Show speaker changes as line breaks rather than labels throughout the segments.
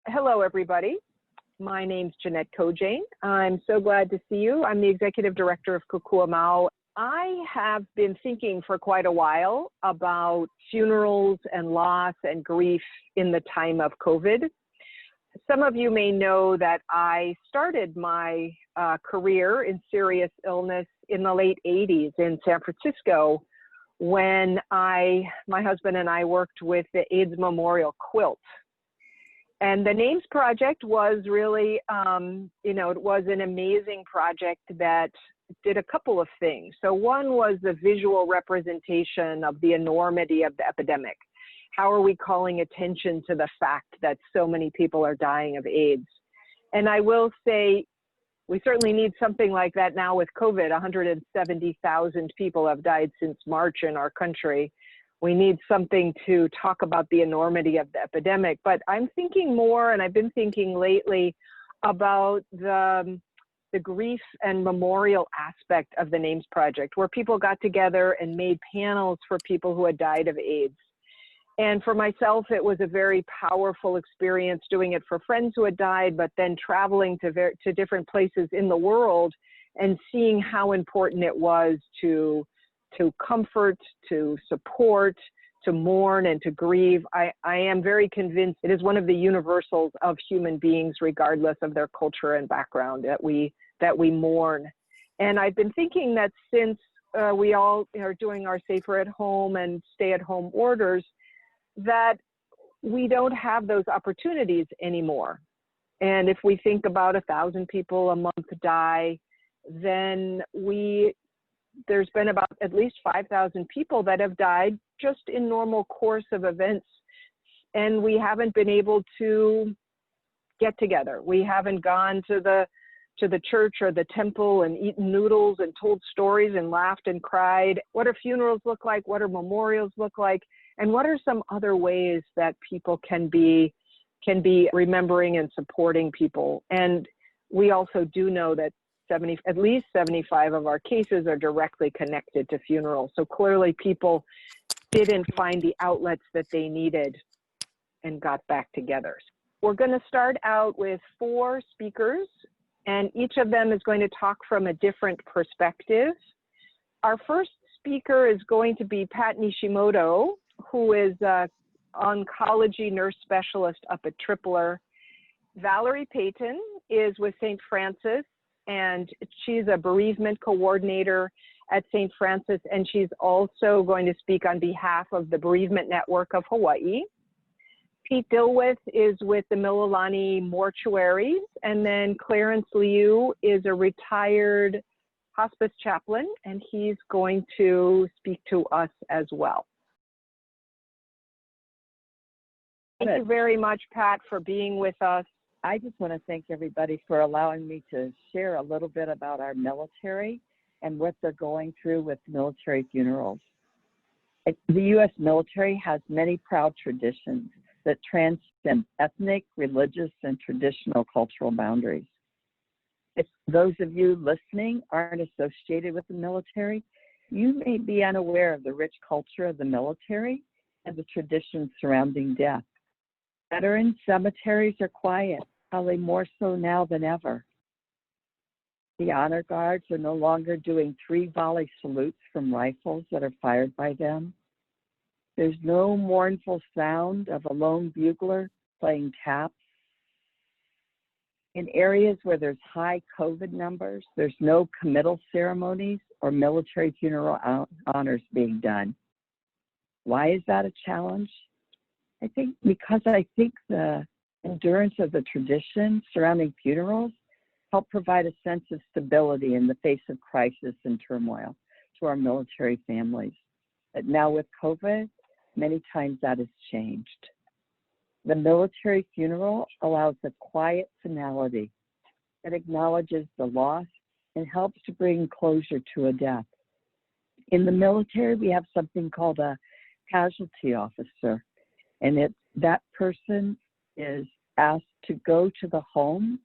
Hello, everybody. My name's Jeannette Koijane. I'm so glad to see you. I'm the Executive Director of Kokua. I have been thinking for quite a while about funerals and loss and grief in the time of COVID. Some of you may know that I started my career in serious illness in the late 80s in San Francisco when my husband and I worked with the AIDS Memorial Quilt. And the Names Project was really, it was an amazing project that did a couple of things. So one was the visual representation of the enormity of the epidemic. How are we calling attention to the fact that so many people are dying of AIDS? And I will say, we certainly need something like that now with COVID. 170,000 people have died since March in our country. We need something to talk about the enormity of the epidemic. But I'm thinking more, and I've been thinking lately, about the grief and memorial aspect of the Names Project, where people got together and made panels for people who had died of AIDS. And for myself, it was a very powerful experience doing it for friends who had died, but then traveling to different places in the world and seeing how important it was to comfort, to support, to mourn, and to grieve. I am very convinced it is one of the universals of human beings, regardless of their culture and background, that we mourn. And I've been thinking that since we all are doing our safer at home and stay at home orders, that we don't have those opportunities anymore. And if we think about 1,000 people a month die, then there's been about at least 5,000 people that have died just in normal course of events. And we haven't been able to get together. We haven't gone to the church or the temple and eaten noodles and told stories and laughed and cried. What do funerals look like? What do memorials look like? And what are some other ways that people can be remembering and supporting people? And we also do know that at least 75 of our cases are directly connected to funerals. So clearly people didn't find the outlets that they needed and got back together. We're going to start out with 4 speakers, and each of them is going to talk from a different perspective. Our first speaker is going to be Pat Nishimoto, who is an oncology nurse specialist up at Tripler. Valerie Payton is with St. Francis, and she's a bereavement coordinator at St. Francis, and she's also going to speak on behalf of the Bereavement Network of Hawaii. Pete Dilwith is with the Mililani Mortuaries, and then Clarence Liu is a retired hospice chaplain, and he's going to speak to us as well. Thank you very much, Pat, for being with us.
I just want to thank everybody for allowing me to share a little bit about our military and what they're going through with military funerals. The U.S. military has many proud traditions that transcend ethnic, religious, and traditional cultural boundaries. If those of you listening aren't associated with the military, you may be unaware of the rich culture of the military and the traditions surrounding death. Veteran cemeteries are quiet, probably more so now than ever. The honor guards are no longer doing 3-volley salutes from rifles that are fired by them. There's no mournful sound of a lone bugler playing taps. In areas where there's high COVID numbers, there's no committal ceremonies or military funeral honors being done. Why is that a challenge? I think the endurance of the tradition surrounding funerals help provide a sense of stability in the face of crisis and turmoil to our military families. But now with COVID, many times that has changed. The military funeral allows a quiet finality that acknowledges the loss and helps to bring closure to a death. In the military, we have something called a casualty officer, and that person is asked to go to the home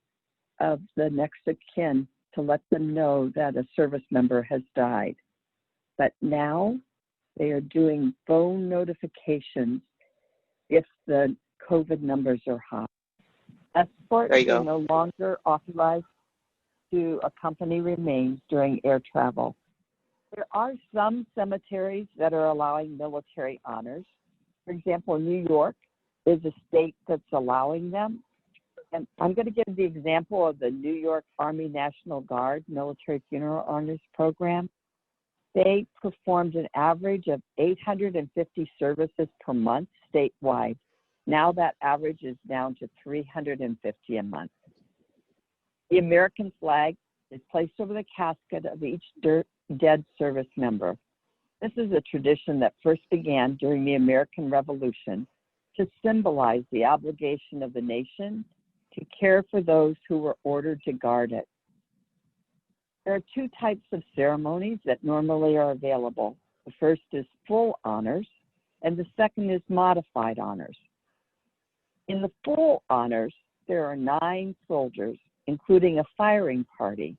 of the next of kin to let them know that a service member has died. But now they are doing phone notifications if the COVID numbers are high. Escorts
There you
are
go.
no longer authorized to accompany remains during air travel. There are some cemeteries that are allowing military honors. For example, New York is a state that's allowing them. And I'm going to give the example of the New York Army National Guard Military Funeral Honors Program. They performed an average of 850 services per month statewide. Now that average is down to 350 a month. The American flag is placed over the casket of each dead service member. This is a tradition that first began during the American Revolution to symbolize the obligation of the nation to care for those who were ordered to guard it. There are two types of ceremonies that normally are available. The first is full honors, and the second is modified honors. In the full honors, there are 9 soldiers, including a firing party.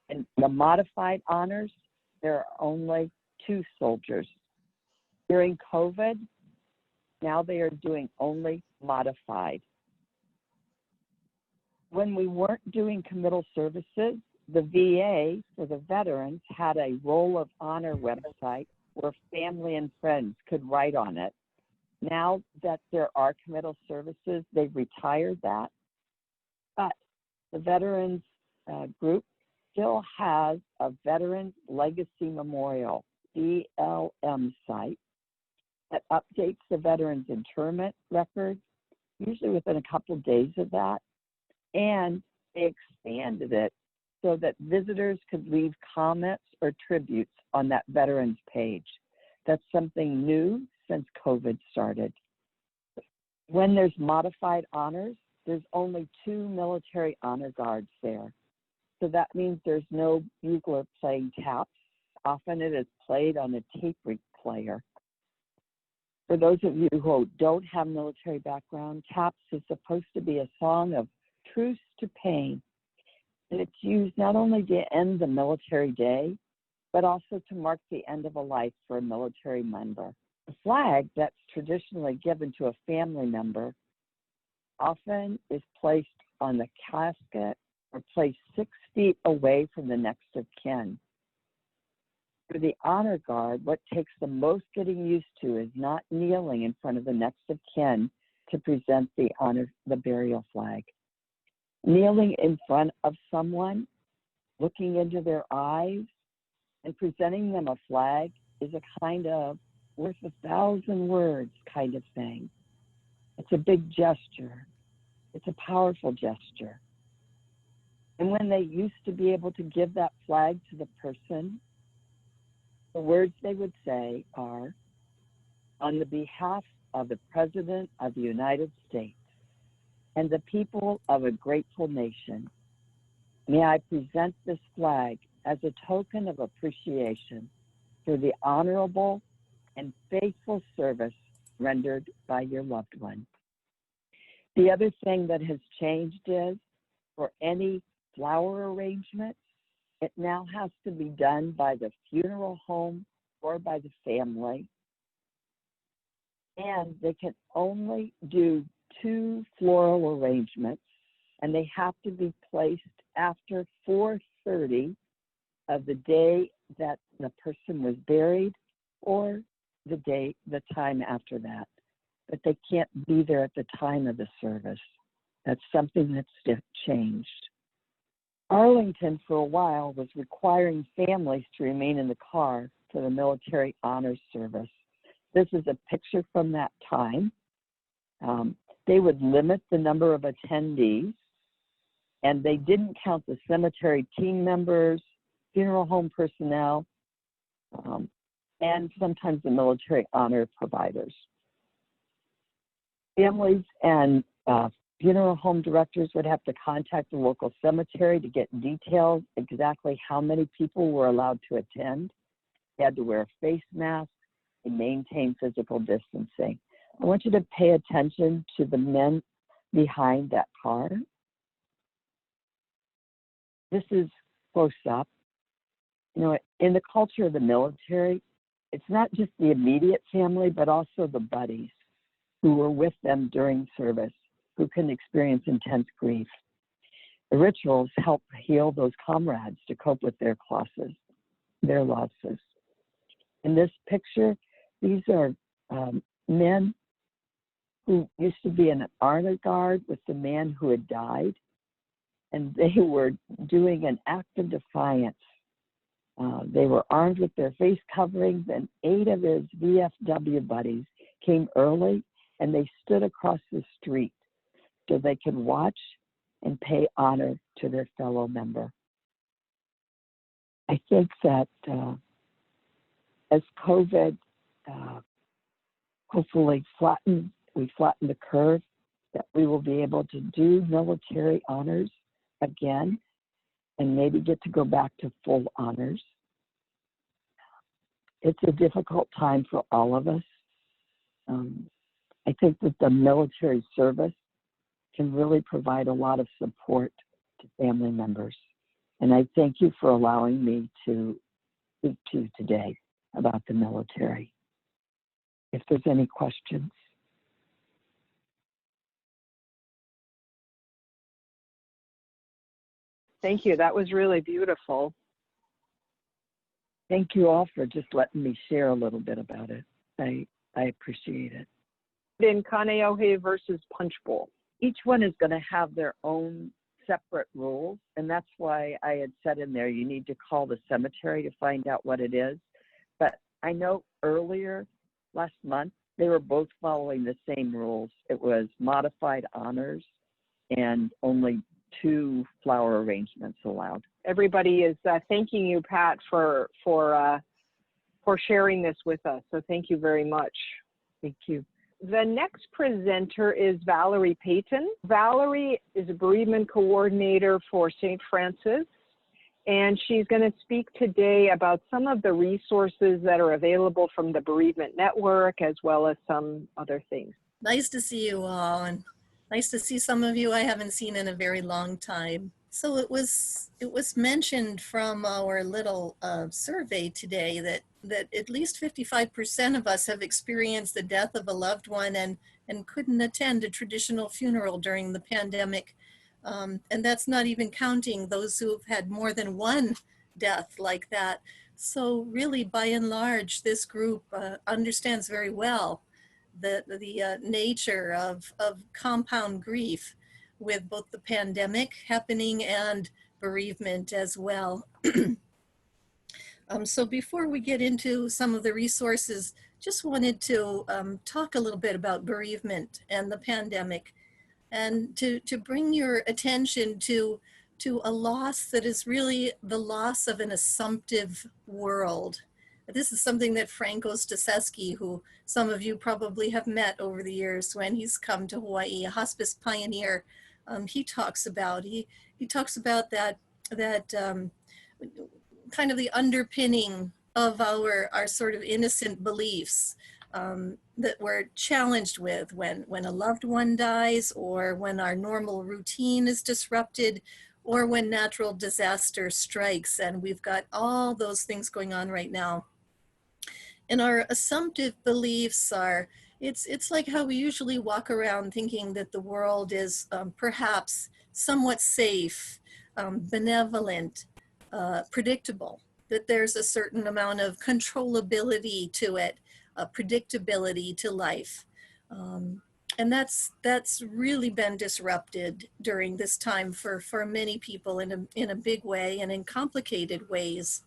In the modified honors, there are only 2 soldiers. During COVID, now they are doing only modified. When we weren't doing committal services, the VA for the veterans had a Roll of Honor website where family and friends could write on it. Now that there are committal services, they've retired that. But the Veterans Group still has a Veterans Legacy Memorial, BLM site, that updates the veterans' interment records, usually within a couple of days of that. And they expanded it so that visitors could leave comments or tributes on that veterans page. That's something new since COVID started. When there's modified honors, there's only 2 military honor guards there. So that means there's no bugler playing taps. Often it is played on a tape player. For those of you who don't have military background, taps is supposed to be a song of truce to pain. And it's used not only to end the military day, but also to mark the end of a life for a military member. The flag that's traditionally given to a family member often is placed on the casket or placed 6 feet away from the next of kin. For the honor guard, what takes the most getting used to is not kneeling in front of the next of kin to present the burial flag. Kneeling in front of someone, looking into their eyes, and presenting them a flag is a kind of worth 1,000 words kind of thing. It's a big gesture. It's a powerful gesture. And when they used to be able to give that flag to the person, the words they would say are, on the behalf of the President of the United States and the people of a grateful nation, may I present this flag as a token of appreciation for the honorable and faithful service rendered by your loved one. The other thing that has changed is, for any flower arrangement, it now has to be done by the funeral home or by the family. And they can only do 2 floral arrangements, and they have to be placed after 4:30 of the day that the person was buried or the time after that. But they can't be there at the time of the service. That's something that's changed. Arlington, for a while, was requiring families to remain in the car for the military honors service. This is a picture from that time. They would limit the number of attendees, and they didn't count the cemetery team members, funeral home personnel, and sometimes the military honor providers. Families and funeral home directors would have to contact the local cemetery to get details exactly how many people were allowed to attend. They had to wear a face mask and maintain physical distancing. I want you to pay attention to the men behind that car. This is close up. You know, in the culture of the military, it's not just the immediate family, but also the buddies who were with them during service. who can experience intense grief. The rituals help heal those comrades to cope with their losses. In this picture, these are men who used to be in an honor guard with the man who had died, and they were doing an act of defiance. They were armed with their face coverings, and 8 of his VFW buddies came early, and they stood across the street so they could watch and pay honor to their fellow member. I think that as COVID hopefully we flatten the curve, that we will be able to do military honors again and maybe get to go back to full honors. It's a difficult time for all of us. I think that the military service can really provide a lot of support to family members. And I thank you for allowing me to speak to you today about the military. If there's any questions.
Thank you. That was really beautiful.
Thank you all for just letting me share a little bit about it. I appreciate it.
In Kaneohe versus Punch Bowl.
Each one is going to have their own separate rules, and that's why I had said in there you need to call the cemetery to find out what it is. But I know earlier last month they were both following the same rules. It was modified honors and only 2 flower arrangements allowed.
Everybody is thanking you, Pat, for sharing this with us. So thank you very much.
Thank you.
The next presenter is Valerie Payton. Valerie is a bereavement coordinator for St. Francis, and she's going to speak today about some of the resources that are available from the Bereavement Network, as well as some other things.
Nice to see you all, and nice to see some of you I haven't seen in a very long time. So it was mentioned from our little survey today that at least 55% of us have experienced the death of a loved one and couldn't attend a traditional funeral during the pandemic. And that's not even counting those who've had more than one death like that. So really, by and large, this group understands very well the nature of compound grief, with both the pandemic happening and bereavement as well. So before we get into some of the resources, just wanted to talk a little bit about bereavement and the pandemic, and to bring your attention to a loss that is really the loss of an assumptive world. This is something that Franco Stasesky, who some of you probably have met over the years when he's come to Hawaii, a hospice pioneer, he talks about. He talks about that kind of the underpinning of our sort of innocent beliefs that we're challenged with when a loved one dies, or when our normal routine is disrupted, or when natural disaster strikes. And we've got all those things going on right now. And our assumptive beliefs are, it's like how we usually walk around thinking that the world is perhaps somewhat safe, benevolent, predictable, that there's a certain amount of controllability to it, predictability to life. And that's really been disrupted during this time for many people in a big way and in complicated ways.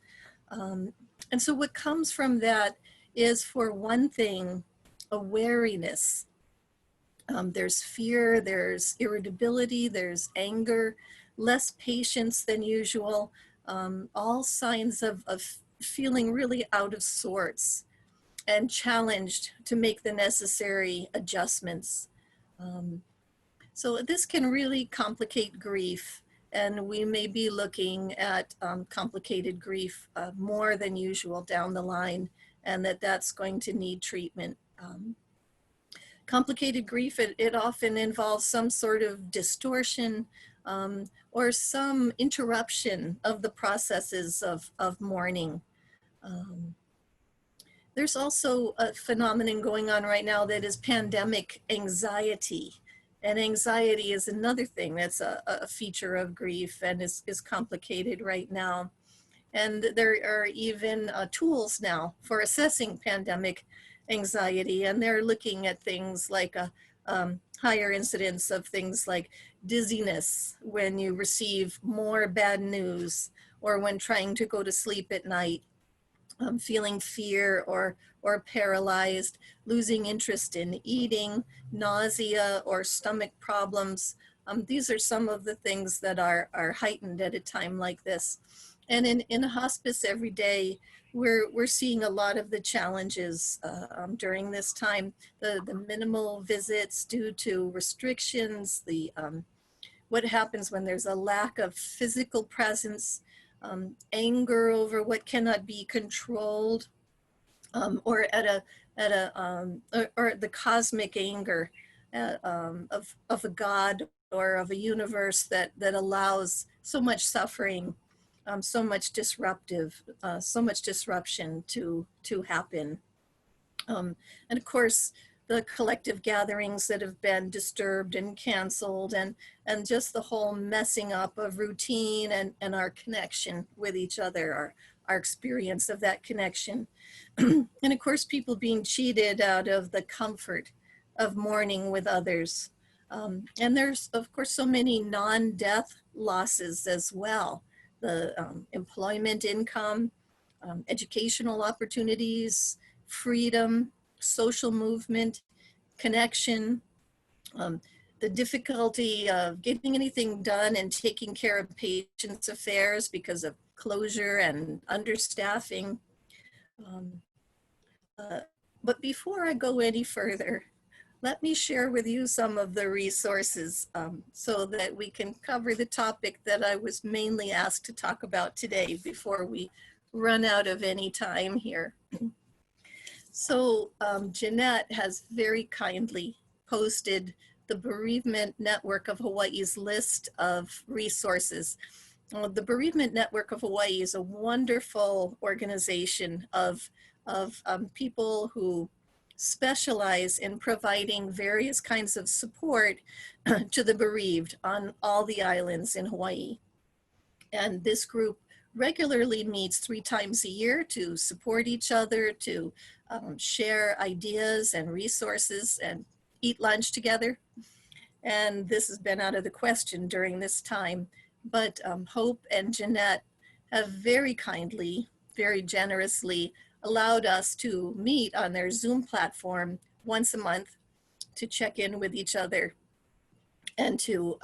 And so what comes from that is, for one thing, a wariness. There's fear, there's irritability, there's anger, less patience than usual, all signs of feeling really out of sorts and challenged to make the necessary adjustments. So this can really complicate grief, and we may be looking at complicated grief more than usual down the line, and that's going to need treatment. Complicated grief, it often involves some sort of distortion or some interruption of the processes of mourning. There's also a phenomenon going on right now that is pandemic anxiety. And anxiety is another thing that's a feature of grief and is complicated right now. And there are even tools now for assessing pandemic anxiety, and they're looking at things like a higher incidence of things like dizziness when you receive more bad news, or when trying to go to sleep at night, feeling fear or paralyzed, losing interest in eating, nausea or stomach problems. These are some of the things that are heightened at a time like this. And in hospice every day, we're seeing a lot of the challenges during this time. The minimal visits due to restrictions, what happens when there's a lack of physical presence, anger over what cannot be controlled, or or the cosmic anger of a God or of a universe that allows so much suffering, so much so much disruption to happen. And of course, the collective gatherings that have been disturbed and canceled, and just the whole messing up of routine and our connection with each other, our experience of that connection. And of course, people being cheated out of the comfort of mourning with others. And there's, of course, so many non-death losses as well. The employment income, educational opportunities, freedom, social movement, connection, the difficulty of getting anything done and taking care of patients' affairs because of closure and understaffing. But before I go any further, let me share with you some of the resources so that we can cover the topic that I was mainly asked to talk about today before we run out of any time here. So Jeannette has very kindly posted the Bereavement Network of Hawaii's list of resources. The Bereavement Network of Hawaii is a wonderful organization of people who specialize in providing various kinds of support to the bereaved on all the islands in Hawaii. And this group regularly meets 3 times a year to support each other, to share ideas and resources and eat lunch together. And this has been out of the question during this time, but Hope and Jeannette have very kindly, very generously allowed us to meet on their Zoom platform once a month to check in with each other and to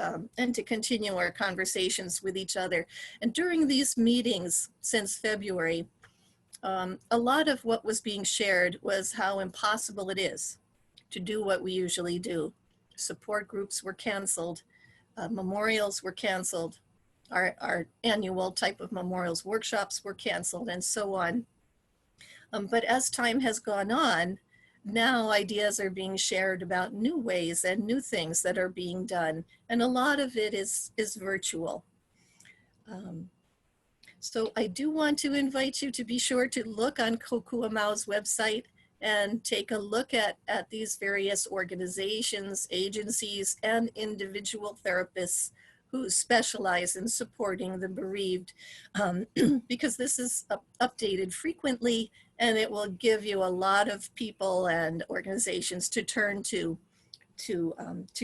continue our conversations with each other. And during these meetings since February, a lot of what was being shared was how impossible it is to do what we usually do. Support groups were canceled, memorials were canceled, our annual type of memorials workshops were canceled, and so on. But as time has gone on, now ideas are being shared about new ways and new things that are being done, and a lot of it is virtual. So I do want to invite you to be sure to look on Kokua Mau's website and take a look at these various organizations, agencies, and individual therapists who specialize in supporting the bereaved, because this is updated frequently, and it will give you a lot of people and organizations to turn to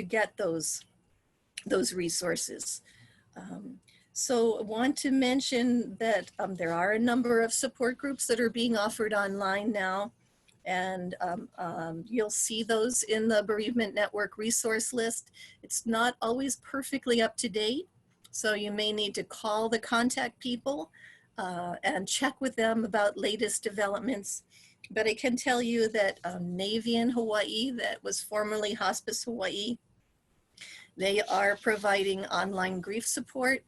get those resources. So I want to mention that there are a number of support groups that are being offered online now, and you'll see those in the Bereavement Network resource list. It's not always perfectly up to date, so you may need to call the contact people and check with them about latest developments. But I can tell you that Navian Hawaii, that was formerly Hospice Hawaii, they are providing online grief support,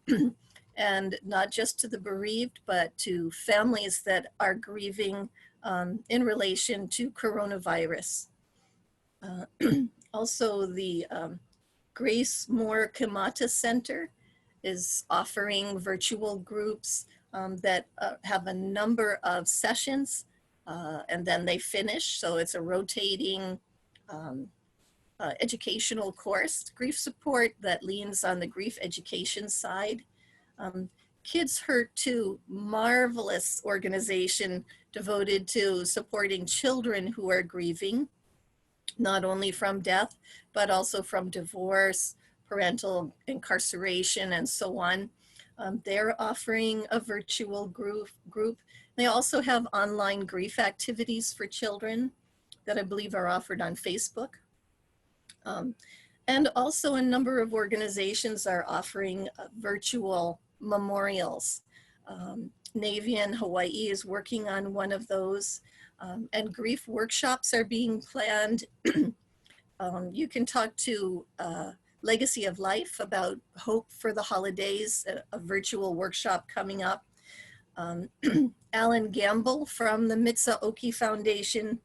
and not just to the bereaved, but to families that are grieving in relation to coronavirus. Also, the Grace Moore Kamata Center is offering virtual groups that have a number of sessions, and then they finish. So it's a rotating educational course, grief support that leans on the grief education side. Kids Hurt Too, marvelous organization devoted to supporting children who are grieving, not only from death, but also from divorce, parental incarceration, and so on. They're offering a virtual group. They also have online grief activities for children that I believe are offered on Facebook. And also a number of organizations are offering virtual memorials. Navian, Hawaii is working on one of those, and grief workshops are being planned. You can talk to Legacy of Life about Hope for the Holidays, a virtual workshop coming up. Alan Gamble from the Mitsuoki Foundation,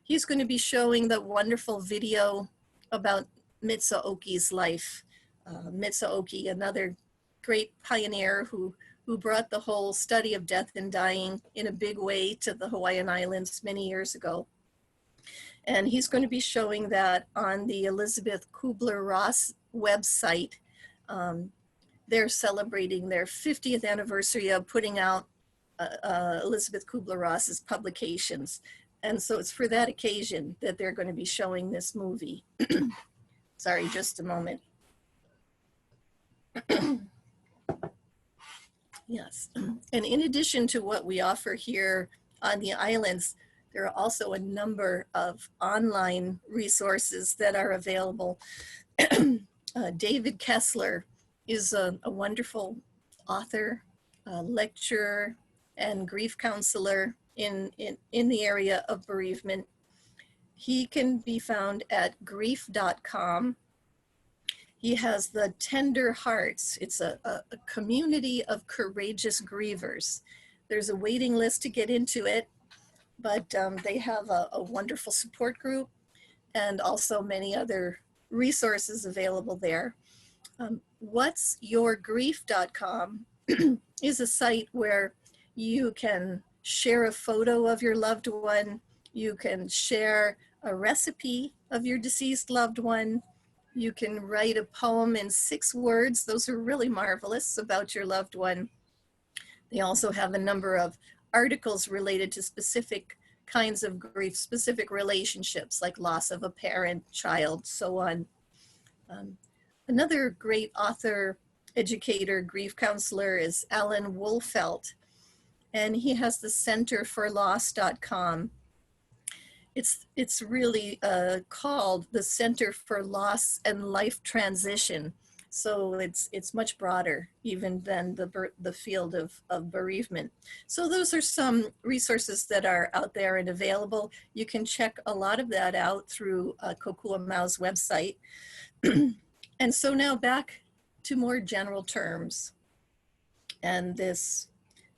he's going to be showing the wonderful video about Mitsuoki's life. Mitsuoki, another great pioneer who brought the whole study of death and dying in a big way to the Hawaiian Islands many years ago. And he's going to be showing that on the Elizabeth Kubler-Ross website. They're celebrating their 50th anniversary of putting out Elizabeth Kubler-Ross's publications. And so it's for that occasion that they're going to be showing this movie. Sorry, just a moment. Yes, and in addition to what we offer here on the islands, there are also a number of online resources that are available. David Kessler is a wonderful author, lecturer, and grief counselor in the area of bereavement. He can be found at grief.com. He has the Tender Hearts. It's a community of courageous grievers. There's a waiting list to get into it, but they have a wonderful support group and also many other resources available there. Whatsyourgrief.com is a site where you can share a photo of your loved one. You can share a recipe of your deceased loved one. You can write a poem in 6 words. Those are really marvelous about your loved one. They also have a number of articles related to specific kinds of grief, specific relationships like loss of a parent, child, so on. Another great author, educator, grief counselor is Alan Wolfelt, and he has the centerforloss.com. It's really called the Center for Loss and Life Transition. So it's much broader even than the field of bereavement. So those are some resources that are out there and available. You can check a lot of that out through Kokua Mau's website. And so now back to more general terms. And this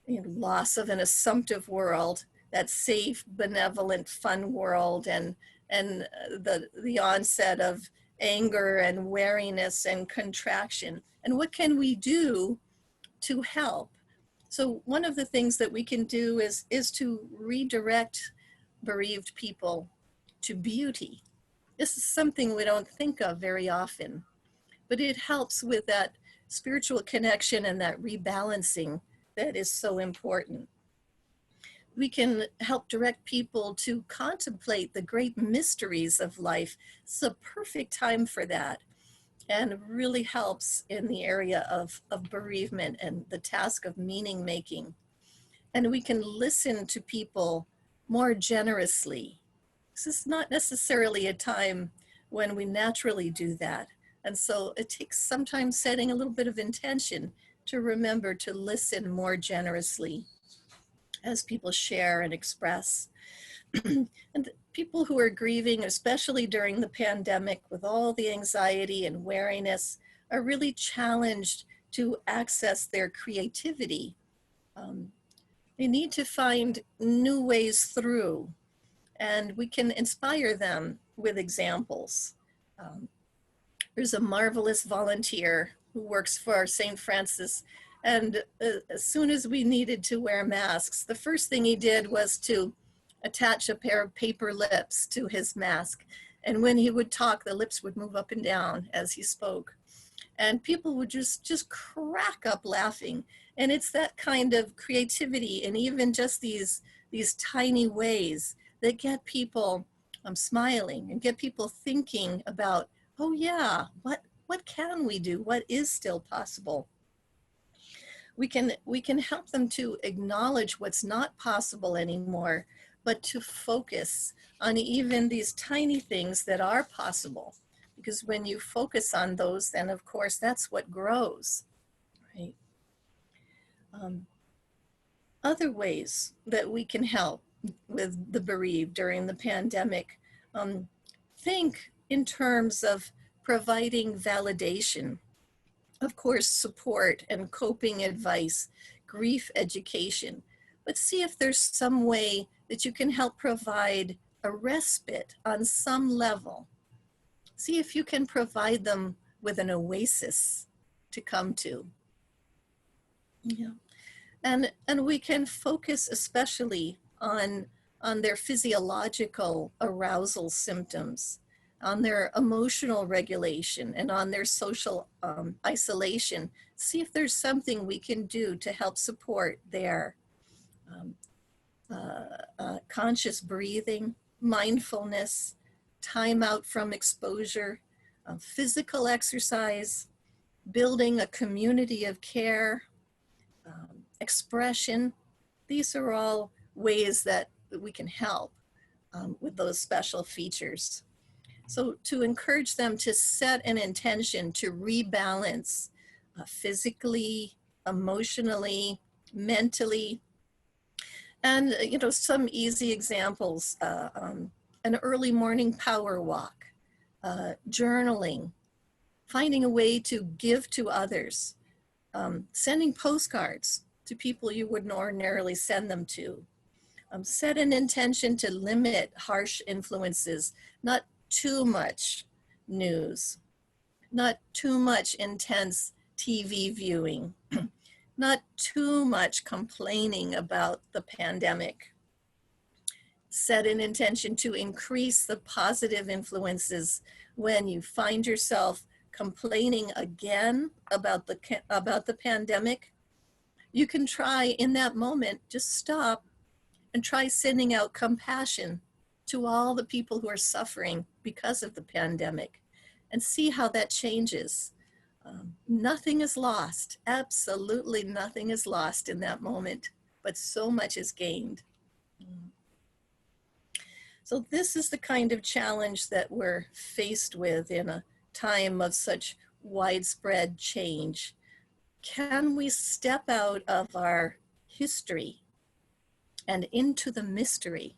loss of an assumptive world, that safe, benevolent, fun world, and the onset of anger and wariness and contraction. And what can we do to help? So one of the things that we can do is to redirect bereaved people to beauty. This is something we don't think of very often, but it helps with that spiritual connection and that rebalancing that is so important. We can help direct people to contemplate the great mysteries of life. It's a perfect time for that, and really helps in the area of bereavement and the task of meaning making. And we can listen to people more generously. This is not necessarily a time when we naturally do that. And so it takes sometimes setting a little bit of intention to remember to listen more generously as people share and express. And people who are grieving, especially during the pandemic with all the anxiety and wariness, are really challenged to access their creativity. They need to find new ways through, and we can inspire them with examples. There's a marvelous volunteer who works for St. Francis, and as soon as we needed to wear masks, the first thing he did was to attach a pair of paper lips to his mask. And when he would talk, the lips would move up and down as he spoke. And people would just crack up laughing. And it's that kind of creativity and even just these tiny ways that get people smiling and get people thinking about, oh yeah, what can we do? What is still possible? We can help them to acknowledge what's not possible anymore, but to focus on even these tiny things that are possible. Because when you focus on those, then of course that's what grows, right? Other ways that we can help with the bereaved during the pandemic, think in terms of providing validation, of course, support and coping advice, grief education, but see if there's some way that you can help provide a respite on some level. See if you can provide them with an oasis to come to. Yeah. And we can focus especially on their physiological arousal symptoms, on their emotional regulation, and on their social isolation. See if there's something we can do to help support their conscious breathing, mindfulness, time out from exposure, physical exercise, building a community of care, expression. These are all ways that we can help with those special features. So to encourage them to set an intention to rebalance physically, emotionally, mentally, and some easy examples, an early morning power walk, journaling, finding a way to give to others, sending postcards to people you wouldn't ordinarily send them to. Set an intention to limit harsh influences, not too much news, not too much intense TV viewing, not too much complaining about the pandemic. Set an intention to increase the positive influences when you find yourself complaining again about the pandemic. You can try in that moment, just stop and try sending out compassion to all the people who are suffering because of the pandemic and see how that changes. Nothing is lost. Absolutely nothing is lost in that moment, but so much is gained. So this is the kind of challenge that we're faced with in a time of such widespread change. Can we step out of our history and into the mystery?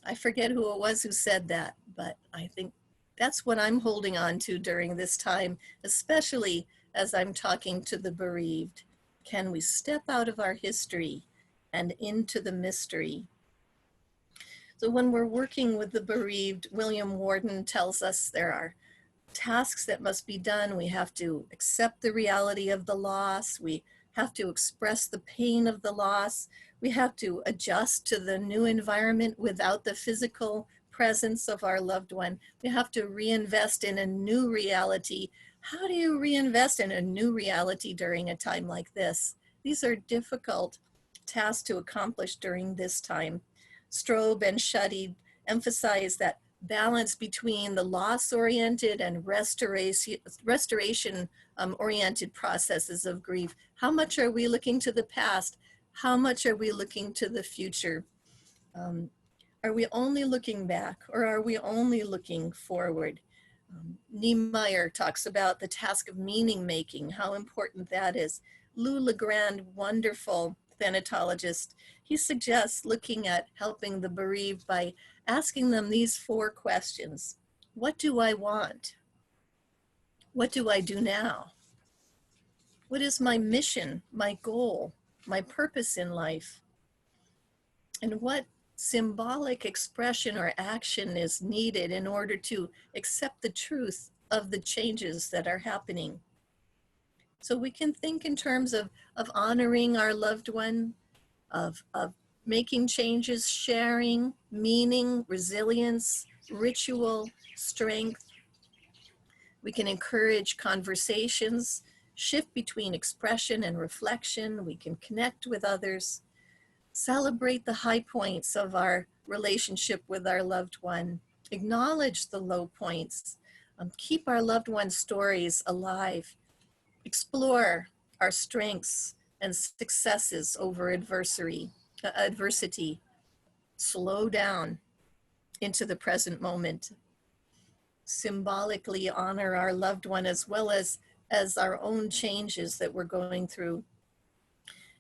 I forget who it was who said that, but I think that's what I'm holding on to during this time, especially as I'm talking to the bereaved. Can we step out of our history and into the mystery? So when we're working with the bereaved, William Worden tells us there are tasks that must be done. We have to accept the reality of the loss. We have to express the pain of the loss. We have to adjust to the new environment without the physical presence of our loved one. We have to reinvest in a new reality. How do you reinvest in a new reality during a time like this? These are difficult tasks to accomplish during this time. Strobe and Shuddy emphasize that balance between the loss-oriented and restoration-oriented processes of grief. How much are we looking to the past? How much are we looking to the future? Are we only looking back or are we only looking forward? Niemeyer talks about the task of meaning making, how important that is. Lou Legrand, wonderful thanatologist, he suggests looking at helping the bereaved by asking them these 4 questions. What do I want? What do I do now? What is my mission, my goal, my purpose in life? And what symbolic expression or action is needed in order to accept the truth of the changes that are happening? So we can think in terms of honoring our loved one, of making changes, sharing, meaning, resilience, ritual, strength. We can encourage conversations, shift between expression and reflection. We can connect with others, celebrate the high points of our relationship with our loved one, acknowledge the low points, keep our loved one's stories alive, explore our strengths and successes over adversity, slow down into the present moment, symbolically honor our loved one as well as our own changes that we're going through,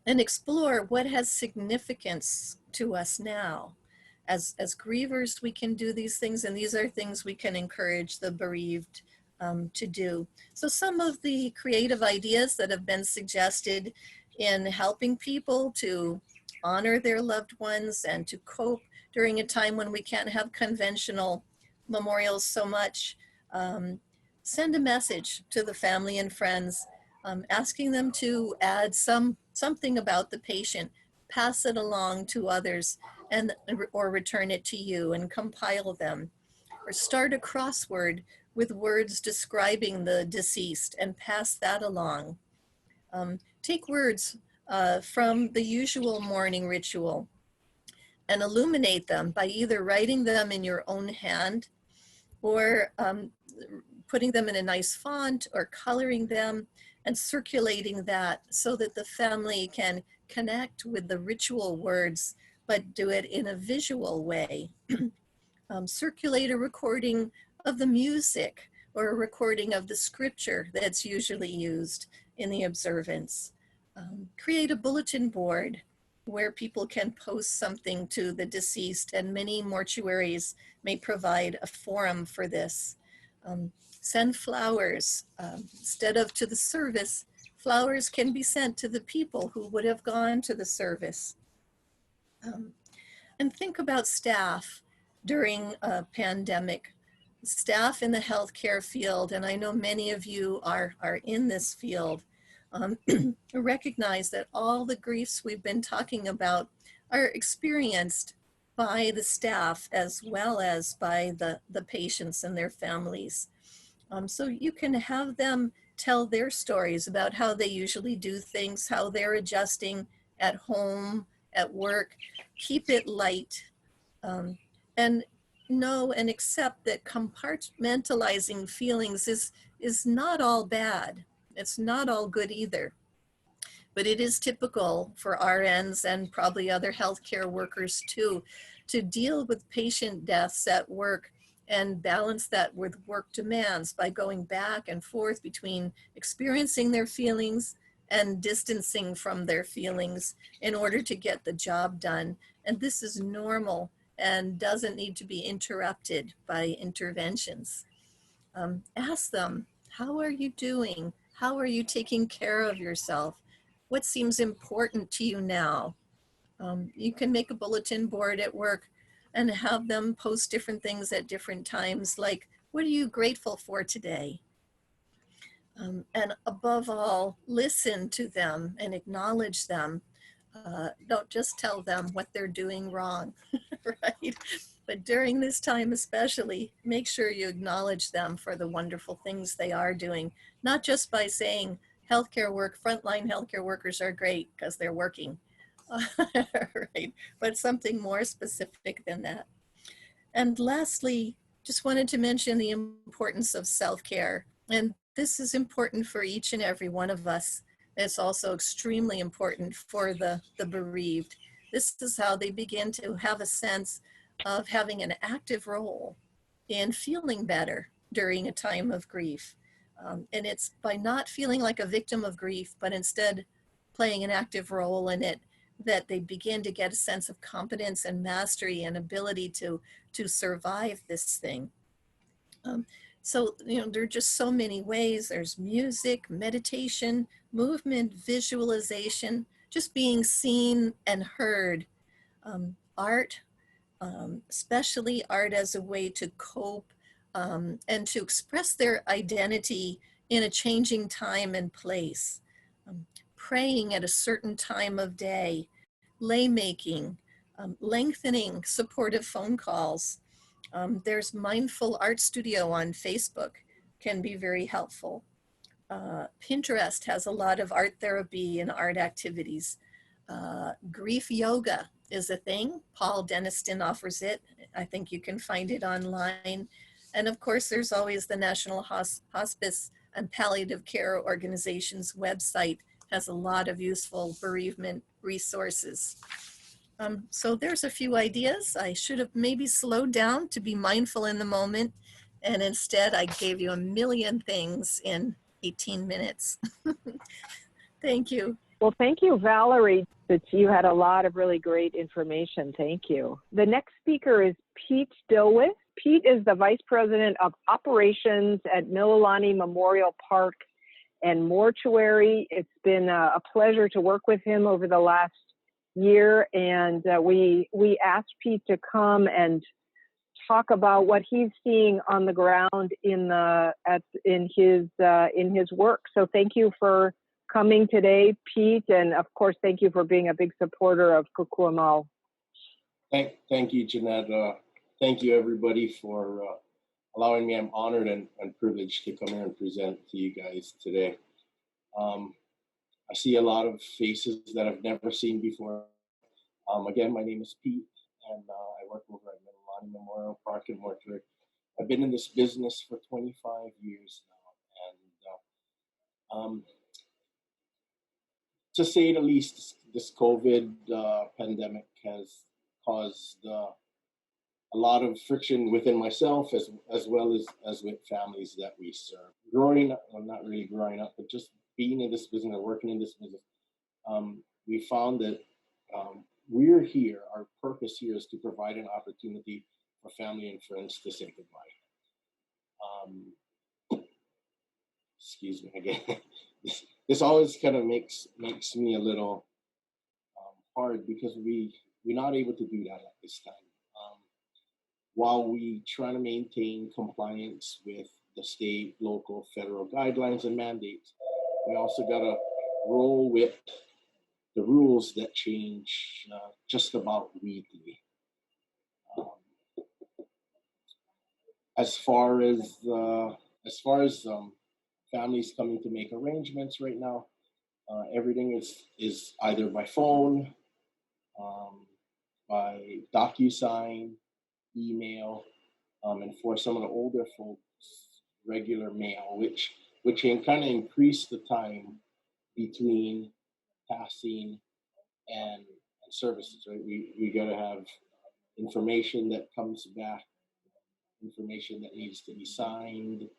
and explore what has significance to us now. As grievers, we can do these things, and these are things we can encourage the bereaved to do. So some of the creative ideas that have been suggested in helping people to honor their loved ones and to cope during a time when we can't have conventional memorials so much. Send a message to the family and friends, asking them to add something about the patient, pass it along to others, or return it to you and compile them. Or start a crossword with words describing the deceased and pass that along. Take words from the usual mourning ritual and illuminate them by either writing them in your own hand or putting them in a nice font or coloring them and circulating that so that the family can connect with the ritual words, but do it in a visual way. Circulate a recording of the music or a recording of the scripture that's usually used in the observance. Create a bulletin board where people can post something to the deceased, and many mortuaries may provide a forum for this. Send flowers. Instead of to the service, flowers can be sent to the people who would have gone to the service. And think about staff during a pandemic. Staff in the healthcare field, and I know many of you are in this field, recognize that all the griefs we've been talking about are experienced by the staff as well as by the patients and their families. So you can have them tell their stories about how they usually do things, how they're adjusting at home, at work. Keep it light, and know and accept that compartmentalizing feelings is not all bad. It's not all good either. But it is typical for RNs and probably other healthcare workers too, to deal with patient deaths at work and balance that with work demands by going back and forth between experiencing their feelings and distancing from their feelings in order to get the job done. And this is normal and doesn't need to be interrupted by interventions. Ask them, how are you doing? How are you taking care of yourself? What seems important to you now? You can make a bulletin board at work and have them post different things at different times, like, what are you grateful for today? And above all, listen to them and acknowledge them. Don't just tell them what they're doing wrong, right? But during this time especially, make sure you acknowledge them for the wonderful things they are doing, not just by saying frontline healthcare workers are great because they're working, right? But something more specific than that. And lastly, just wanted to mention the importance of self-care. And this is important for each and every one of us. It's also extremely important for the bereaved. This is how they begin to have a sense of having an active role in feeling better during a time of grief. And it's by not feeling like a victim of grief, but instead playing an active role in it, that they begin to get a sense of competence and mastery and ability to survive this thing. So, there are just so many ways. There's music, meditation, movement, visualization, just being seen and heard. Art, especially art as a way to cope and to express their identity in a changing time and place. Praying at a certain time of day, lay making, lengthening supportive phone calls, There's Mindful Art Studio on Facebook, can be very helpful. Pinterest has a lot of art therapy and art activities. Grief yoga is a thing. Paul Deniston offers it. I think you can find it online. And of course, there's always the National Hospice and Palliative Care Organization's website, has a lot of useful bereavement resources. So there's a few ideas. I should have maybe slowed down to be mindful in the moment, and instead I gave you a million things in 18 minutes. Thank you.
Well, thank you, Valerie. That you had a lot of really great information. Thank you. The next speaker is Pete Dilwith. Pete is the Vice President of Operations at Mililani Memorial Park and Mortuary. It's been a pleasure to work with him over the last year, and we asked Pete to come and talk about what he's seeing on the ground in his work. So thank you for coming today, Pete, and of course thank you for being a big supporter of Kokua Mau.
Thank you, Jeannette. Thank you, everybody, for allowing me. I'm honored and privileged to come here and present to you guys today. I see a lot of faces that I've never seen before. Again, my name is Pete, and I work over at Mililani Memorial Park and Mortuary. I've been in this business for 25 years now, and to say the least, this COVID pandemic has caused a lot of friction within myself as well as with families that we serve. Growing up, well, not really growing up, but just being in this business or working in this business, we found that we're here, our purpose here is to provide an opportunity for family and friends to say goodbye. Excuse me again. This always kind of makes me a little hard because we're not able to do that at this time. While we try to maintain compliance with the state, local, federal guidelines and mandates, we also got to roll with the rules that change just about weekly. As far as families coming to make arrangements right now, everything is either by phone, by DocuSign, email, and for some of the older folks, regular mail, which can kind of increase the time between passing and services, right? We got to have information that comes back, information that needs to be signed,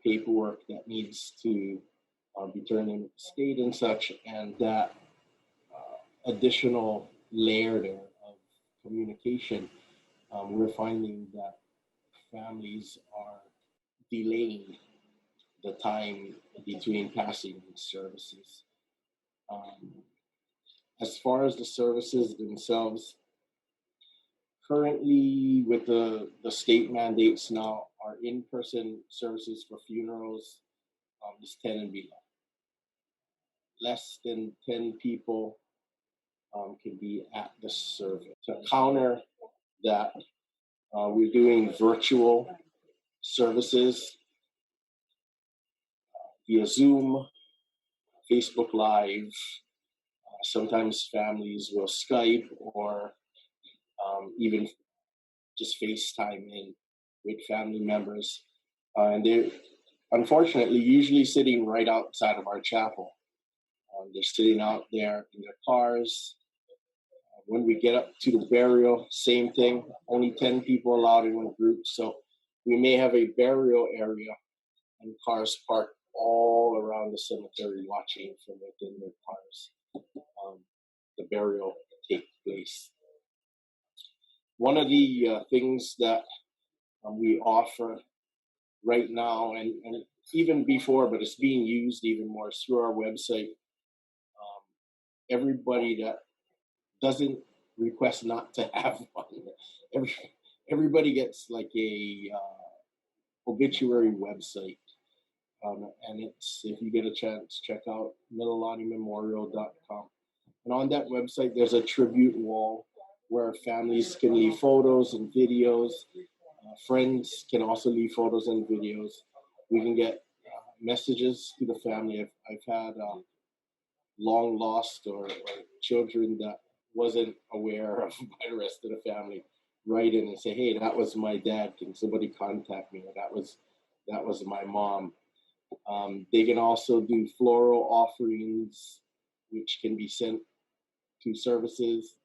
paperwork that needs to be turned into the state and such, and that additional layer there of communication. We're finding that families are delaying the time between passing services. As far as the services themselves, currently with the state mandates now, our in-person services for funerals is 10 and below. Less than 10 people can be at the service. To counter that, we're doing virtual services via Zoom, Facebook Live. Sometimes families will Skype or even just FaceTime in with family members. And they're unfortunately usually sitting right outside of our chapel. They're sitting out there in their cars. When we get up to the burial, same thing, only 10 people allowed in one group. So we may have a burial area and cars parked all around the cemetery watching from within their cars. The burial take place. One of the things that we offer right now, and even before, but it's being used even more, is through our website. Everybody that doesn't request not to have one, everybody gets like a obituary website. And it's, if you get a chance, check out milolanimemorial.com. And on that website, there's a tribute wall where families can leave photos and videos. Friends can also leave photos and videos. We can get messages to the family. I've had long lost or children that wasn't aware of by the rest of the family write in and say, "Hey, that was my dad. Can somebody contact me?" Or that was my mom. They can also do floral offerings, which can be sent to services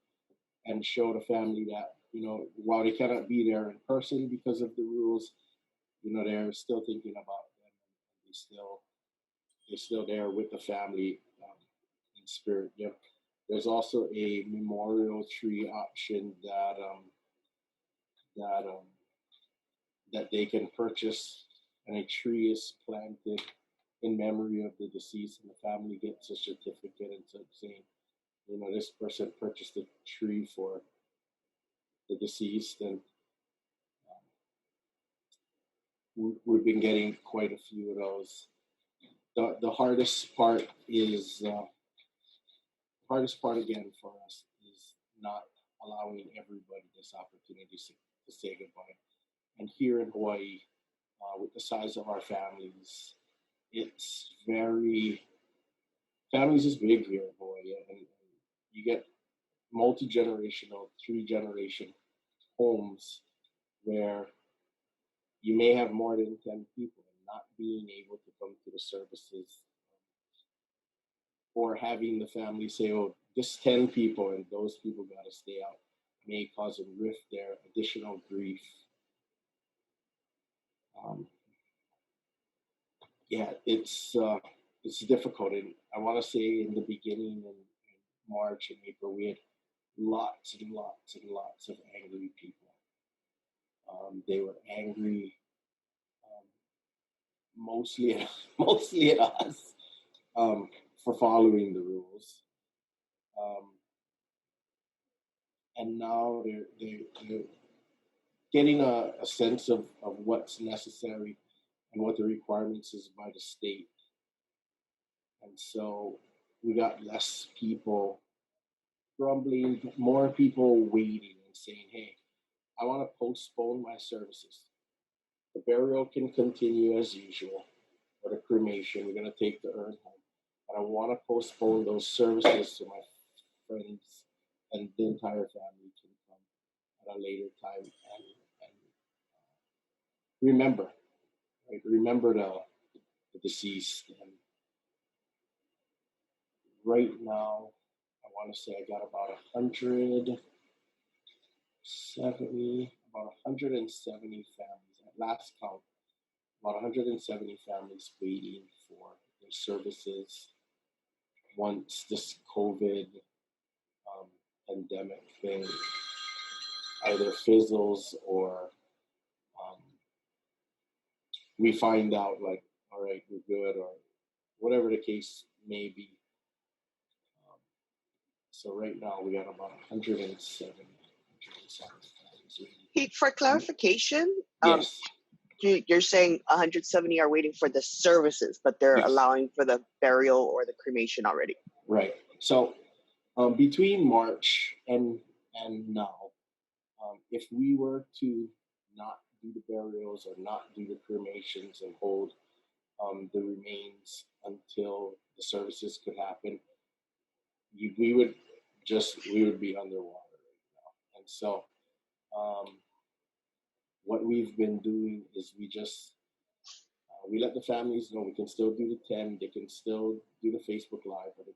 and show the family that, while they cannot be there in person because of the rules, they're still thinking about them. They're still there with the family in spirit. Yeah. There's also a memorial tree option that they can purchase, and a tree is planted in memory of the deceased, and the family gets a certificate and saying, this person purchased a tree for the deceased, and we've been getting quite a few of those. The hardest part is again for us is not allowing everybody this opportunity to say goodbye. And here in Hawaii, with the size of our families, families is big here in Hawaii, and you get multi-generational, 3-generation homes where you may have more than 10 people, and not being able to come to the services, or having the family say, "Oh, just 10 people and those people got to stay out," may cause a rift there, additional grief. It's difficult. And I want to say in the beginning, in March and April, we had lots and lots and lots of angry people. They were angry, mostly at us, for following the rules. And now they're getting a sense of what's necessary and what the requirements is by the state. And so we got less people grumbling, more people waiting and saying, "Hey, I want to postpone my services. The burial can continue as usual, or the cremation, we're going to take the urn home. But I want to postpone those services so my friends and the entire family can come at a later time and remember, right? Remember the deceased." And right now, I want to say I got about 170 families at last count. About 170 families waiting for their services once this COVID pandemic thing either fizzles or we find out like, all right, we're good, or whatever the case may be. So right now we got about 170 families waiting.
Hey, for clarification,
Yes.
You're saying 170 are waiting for the services, but they're
Yes.
allowing for the burial or the cremation already.
Right. So between March and now, if we were to not do the burials or not do the cremations and hold the remains until the services could happen, we would be underwater right now. And so what we've been doing is we let the families know we can still do the 10, they can still do the Facebook Live, or they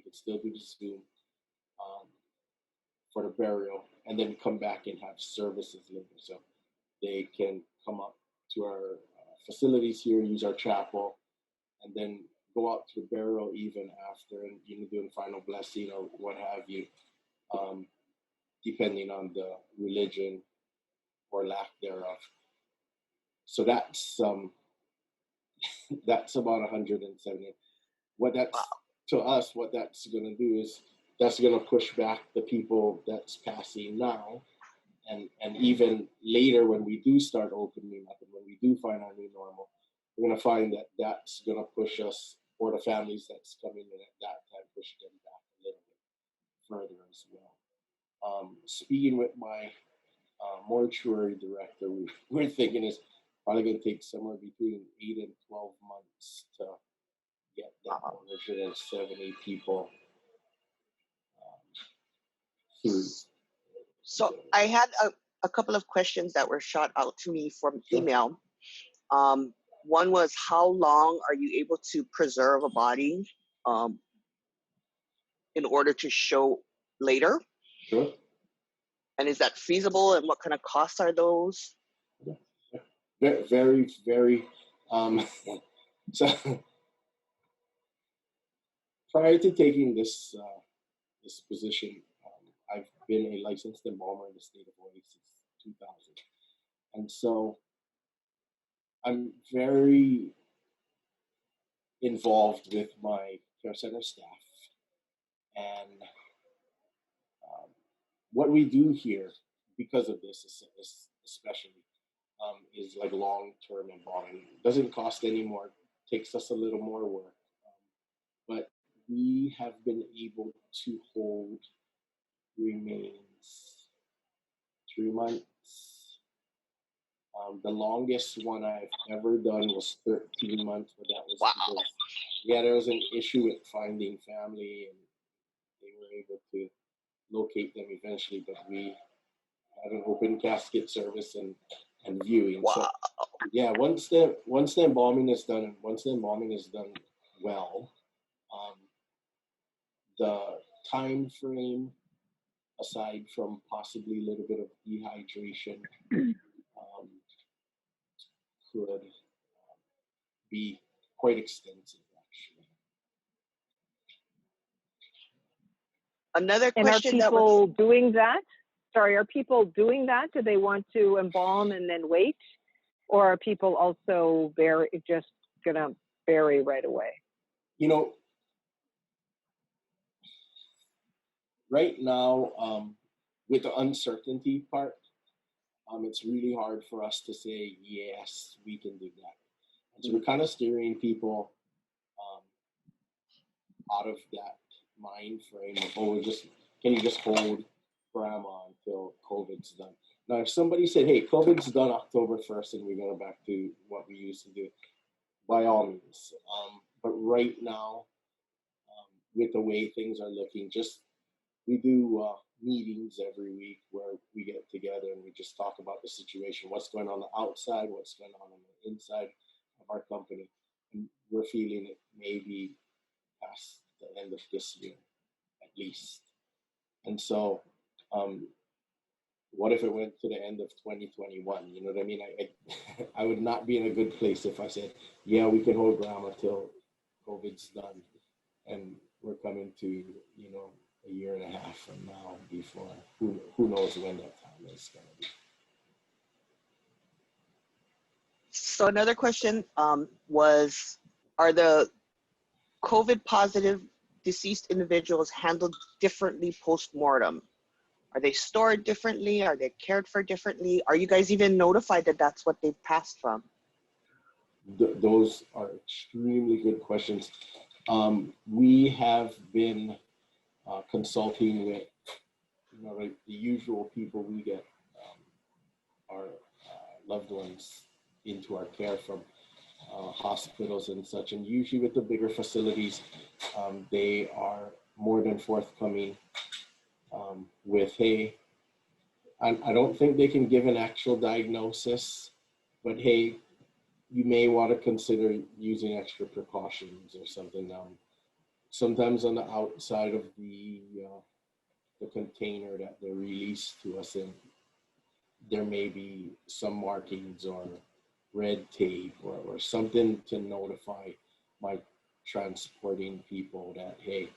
can still do the Zoom for the burial, and then come back and have services later. So they can come up to our facilities here, use our chapel, and then go out to the burial even after, and doing final blessing or what have you, depending on the religion or lack thereof. So that's about 170. What that's going to do is that's going to push back the people that's passing now, and even later when we do start opening up and when we do find our new normal, we're going to find that that's going to push us, or the families that's coming in at that time, push them back a little bit further as well. Speaking with my mortuary director, we're thinking it's probably going to take somewhere between 8 and 12 months to get that 170 people through.
So I had a couple of questions that were shot out to me from
Sure.
email. One was, how long are you able to preserve a body in order to show later?
Sure.
And is that feasible, and what kind of costs are those?
Very, very. So prior to taking this this position, I've been a licensed embalmer in the state of Hawaii since 2000, and so I'm very involved with my care center staff, and what we do here, because of this, especially, is like long-term embalming. It doesn't cost any more, takes us a little more work, but we have been able to hold remains 3 months. The longest one I've ever done was 13 months, but that was because, there was an issue with finding family, and they were able to locate them eventually, but we had an open casket service and viewing.
Wow.
So yeah, once the embalming is done, well, the time frame, aside from possibly a little bit of dehydration, could be quite extensive, actually.
Another
And are
question that was,
people doing that? Sorry, are people doing that? Do they want to embalm and then wait? Or are people also just going to bury right away?
You know, right now, with the uncertainty part, it's really hard for us to say, yes, we can do that. And so we're kind of steering people out of that mind frame of, oh, can you just hold grandma until COVID's done? Now, if somebody said, hey, COVID's done October 1st and we're going back to what we used to do, by all means. But right now, with the way things are looking, we do meetings every week where we get together and we just talk about the situation, what's going on the outside, what's going on the inside of our company. And we're feeling it maybe past the end of this year, at least. And so, what if it went to the end of 2021? You know what I mean? I would not be in a good place if I said, yeah, we can hold grandma till COVID's done. And we're coming to, a year and a half from now before, who knows when that time is going to be.
so another question was, are the COVID positive deceased individuals handled differently post-mortem? Are they stored differently? Are they cared for differently? Are you guys even notified that that's what they've passed from?
Those are extremely good questions. We have been consulting with, like the usual people we get our loved ones into our care from hospitals and such. And usually with the bigger facilities, they are more than forthcoming with, hey, I don't think they can give an actual diagnosis, but hey, you may want to consider using extra precautions or something. Sometimes on the outside of the container that they're released to us in, there may be some markings or red tape or something to notify my transporting people that, hey,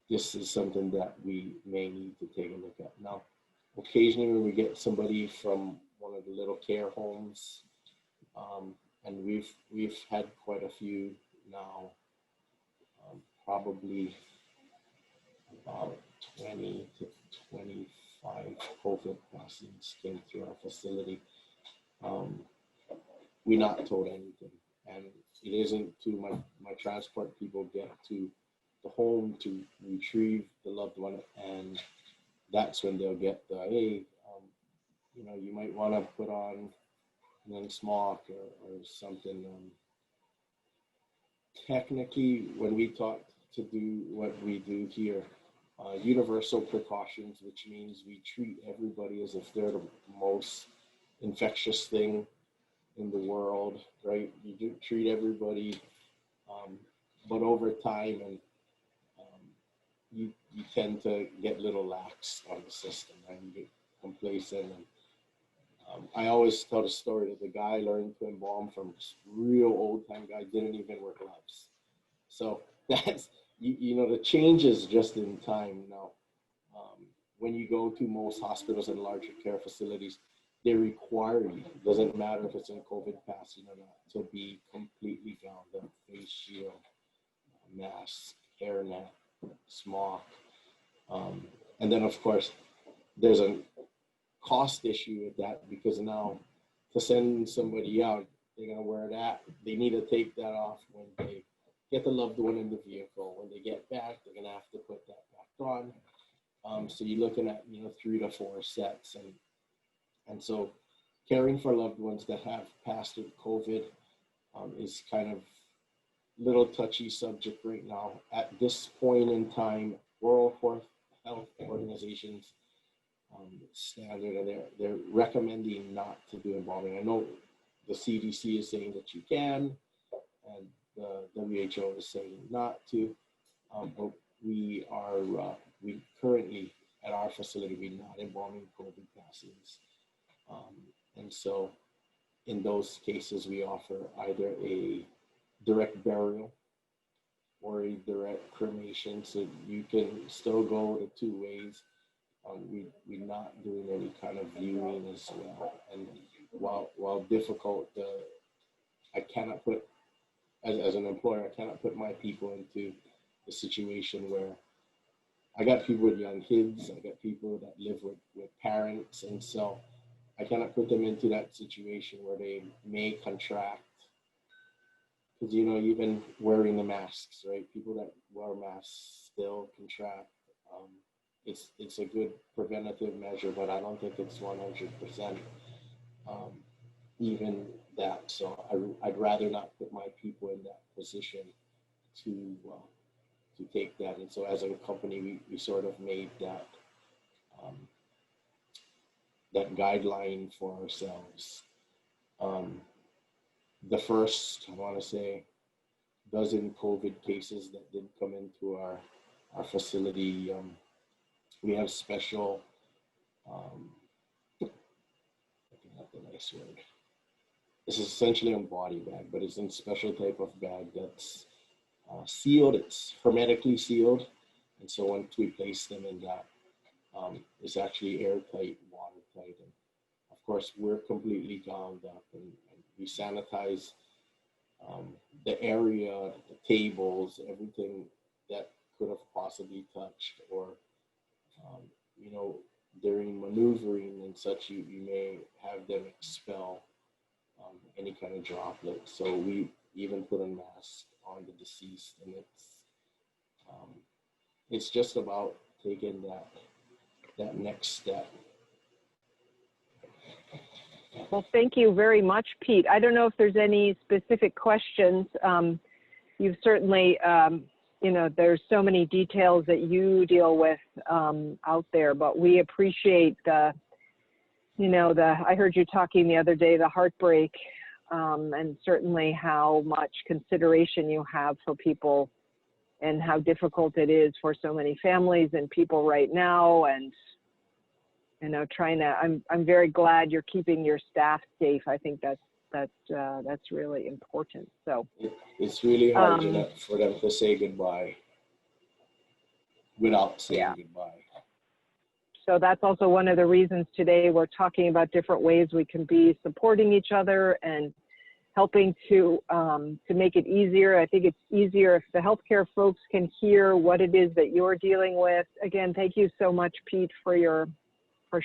this is something that we may need to take a look at. Now, occasionally when we get somebody from one of the little care homes, and we've had quite a few now, probably about 20 to 25 COVID patients came through our facility. We're not told anything, and it isn't to my transport people get to the home to retrieve the loved one and that's when they'll get the, hey, you know, you might want to put on a smock or something. Technically, when we talk to do what we do here, universal precautions, which means we treat everybody as if they're the most infectious thing in the world, right? You do treat everybody, but over time, and you tend to get a little lax on the system, and you get complacent. And I always tell the story that the guy learned to embalm from this real old time guy, didn't even wear gloves. So that's, you know, the change is just in time now. When you go to most hospitals and larger care facilities, they require you, doesn't matter if it's in COVID passing or not, to be completely gowned up, face shield, mask, hairnet, smock. And then of course, there's a cost issue with that, because now to send somebody out, they're gonna wear that. They need to take that off when they get the loved one in the vehicle. When they get back, they're gonna have to put that back on. So you're looking at, you know, 3 to 4 sets, and so caring for loved ones that have passed with COVID is kind of little touchy subject right now. At this point in time, World Health Organization's standard, and they're recommending not to do embalming. I know the CDC is saying that you can, and the WHO is saying not to, but we currently at our facility, we're not embalming COVID passings. And so in those cases, we offer either a direct burial or a direct cremation. So you can still go the 2 ways. We're not doing any kind of viewing as well. And while difficult, I cannot put, as an employer, I cannot put my people into a situation where I got people with young kids, I got people that live with parents, and so I cannot put them into that situation where they may contract. Because, you know, even wearing the masks, right? People that wear masks still contract. It's a good preventative measure, but I don't think it's 100% even that. So I'd rather not put my people in that position to take that. And so as a company, we sort of made that that guideline for ourselves. The first, I want to say, dozen COVID cases that did come into our facility, we have special, not the nice word. This is essentially a body bag, but it's in special type of bag that's sealed. It's hermetically sealed, and so once we place them in that, it's actually airtight, watertight, and of course we're completely gowned up, and we sanitize the area, the tables, everything that could have possibly touched, or you know, during maneuvering and such, you may have them expel any kind of droplet. So we even put a mask on the deceased, and it's just about taking that next step.
Well, thank you very much, Pete. I don't know if there's any specific questions. You've certainly, you know, there's so many details that you deal with out there, but we appreciate you know, I heard you talking the other day, the heartbreak, and certainly how much consideration you have for people and how difficult it is for so many families and people right now. And, you know, I'm very glad you're keeping your staff safe. I think that's really important. So
it's really hard, Jeannette, for them to say goodbye without saying goodbye.
So that's also one of the reasons today we're talking about different ways we can be supporting each other and helping to make it easier. I think it's easier if the healthcare folks can hear what it is that you're dealing with. Again, thank you so much, Pete, for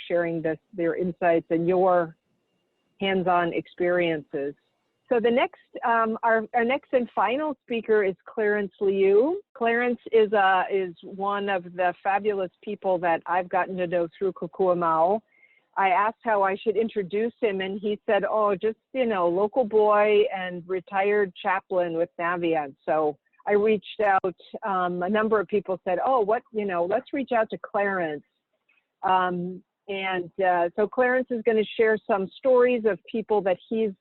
sharing their insights and your hands-on experiences. So the next, our next and final speaker is Clarence Liu. Clarence is one of the fabulous people that I've gotten to know through Kokua Mau. I asked how I should introduce him, and he said, "Oh, just, you know, local boy and retired chaplain with Navian." So I reached out. A number of people said, "Oh, let's reach out to Clarence." So Clarence is going to share some stories of people that he's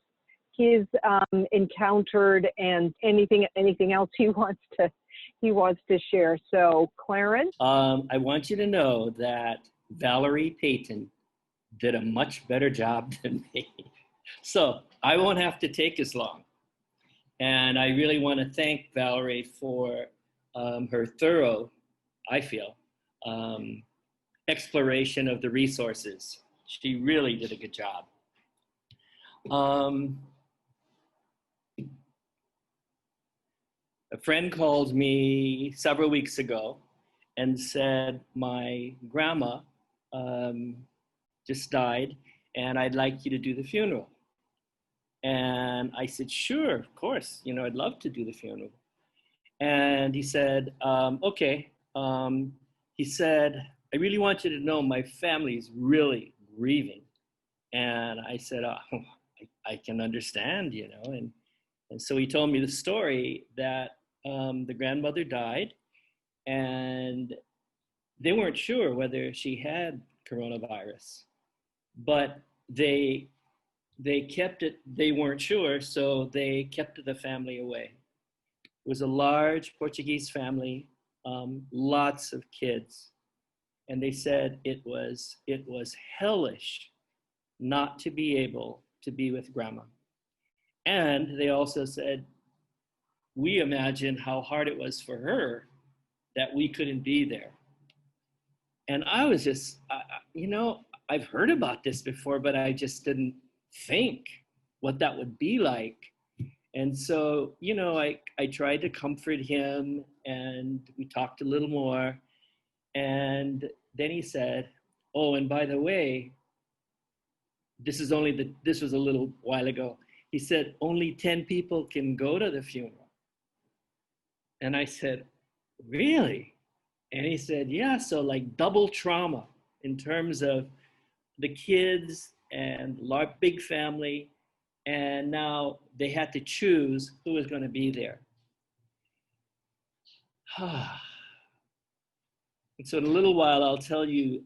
encountered, and anything else he wants to share. So Clarence,
I want you to know that Valerie Payton did a much better job than me, so I won't have to take as long. And I really want to thank Valerie for her thorough, I feel, exploration of the resources. She really did a good job. A friend called me several weeks ago and said, my grandma just died and I'd like you to do the funeral. And I said, sure, of course, I'd love to do the funeral. And he said, okay. He said, I really want you to know my family's really grieving. And I said, oh, I can understand, And so he told me the story that the grandmother died and they weren't sure whether she had coronavirus, but they kept it, they weren't sure, so they kept the family away. It was a large Portuguese family, lots of kids. And they said it was hellish not to be able to be with grandma. And they also said, we imagined how hard it was for her that we couldn't be there. And I was just, I've heard about this before, but I just didn't think what that would be like. And so, I tried to comfort him and we talked a little more. And then he said, oh, and by the way, this was a little while ago. He said, only 10 people can go to the funeral. And I said, really? And he said, yeah, so like double trauma in terms of the kids and big family. And now they had to choose who was going to be there. And so in a little while, I'll tell you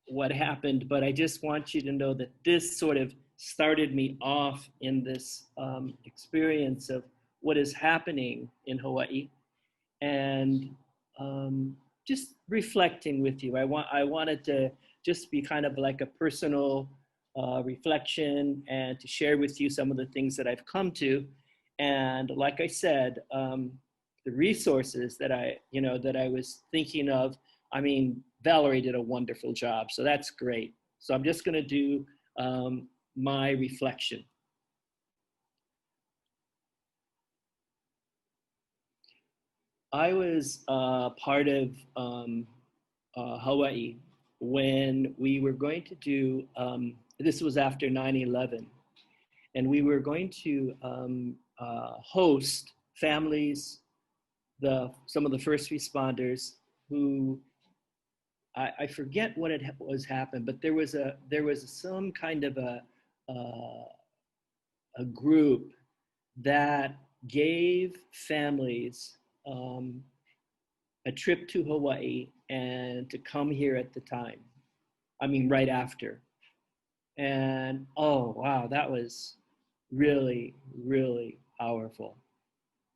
what happened, but I just want you to know that this sort of started me off in this experience of what is happening in Hawaii, and just reflecting with you. I wanted to just be kind of like a personal reflection and to share with you some of the things that I've come to. And like I said, the resources that I was thinking of, Valerie did a wonderful job, so that's great. So I'm just gonna do my reflection. I was part of Hawaii when we were going to do, this was after 9/11, and we were going to host families, some of the first responders who, I forget what was happened, but there was some kind of a group that gave families a trip to Hawaii and to come here at the time. Right after. And oh, wow, that was really, really powerful.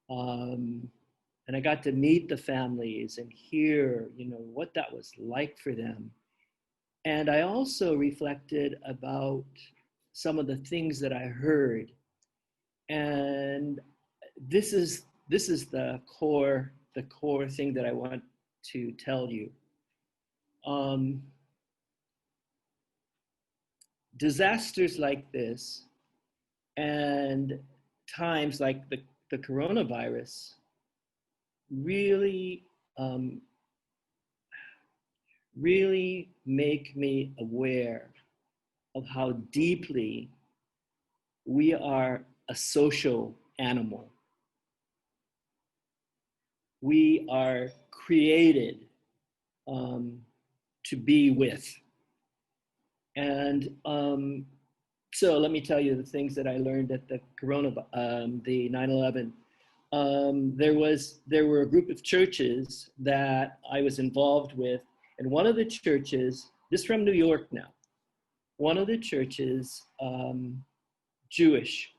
And I got to meet the families and hear, what that was like for them. And I also reflected about some of the things that I heard. And this is the core thing that I want to tell you. Disasters like this and times like the coronavirus really make me aware of how deeply we are a social animal. We are created to be with. And so let me tell you the things that I learned at the the 9/11. There were a group of churches that I was involved with, and one of the churches, this is from New York now, one of the churches, Jewish,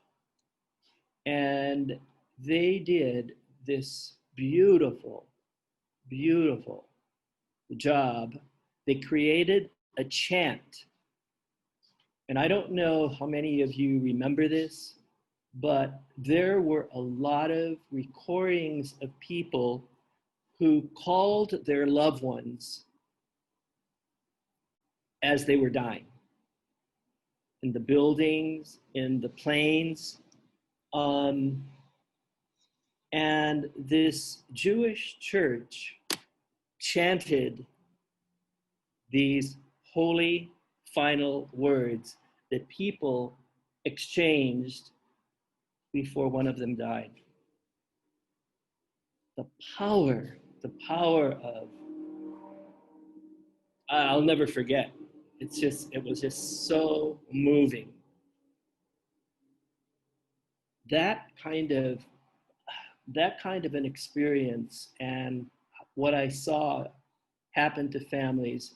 and they did this beautiful, beautiful job. They created a chant. And I don't know how many of you remember this, but there were a lot of recordings of people who called their loved ones as they were dying. In the buildings, in the planes. And this Jewish church chanted these holy final words that people exchanged before one of them died. The power of, I'll never forget. It was just so moving. That kind of an experience and what I saw happen to families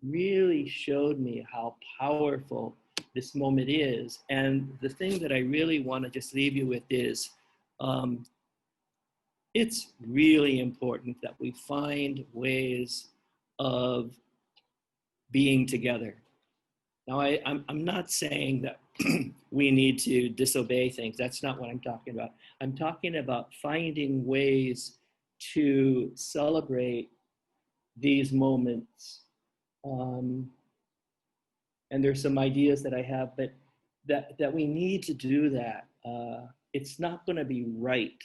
really showed me how powerful this moment is. And the thing that I really want to just leave you with is, it's really important that we find ways of being together. Now, I'm not saying that we need to disobey things. That's not what I'm talking about. I'm talking about finding ways to celebrate these moments. And there's some ideas that I have, but that we need to do that. It's not going to be right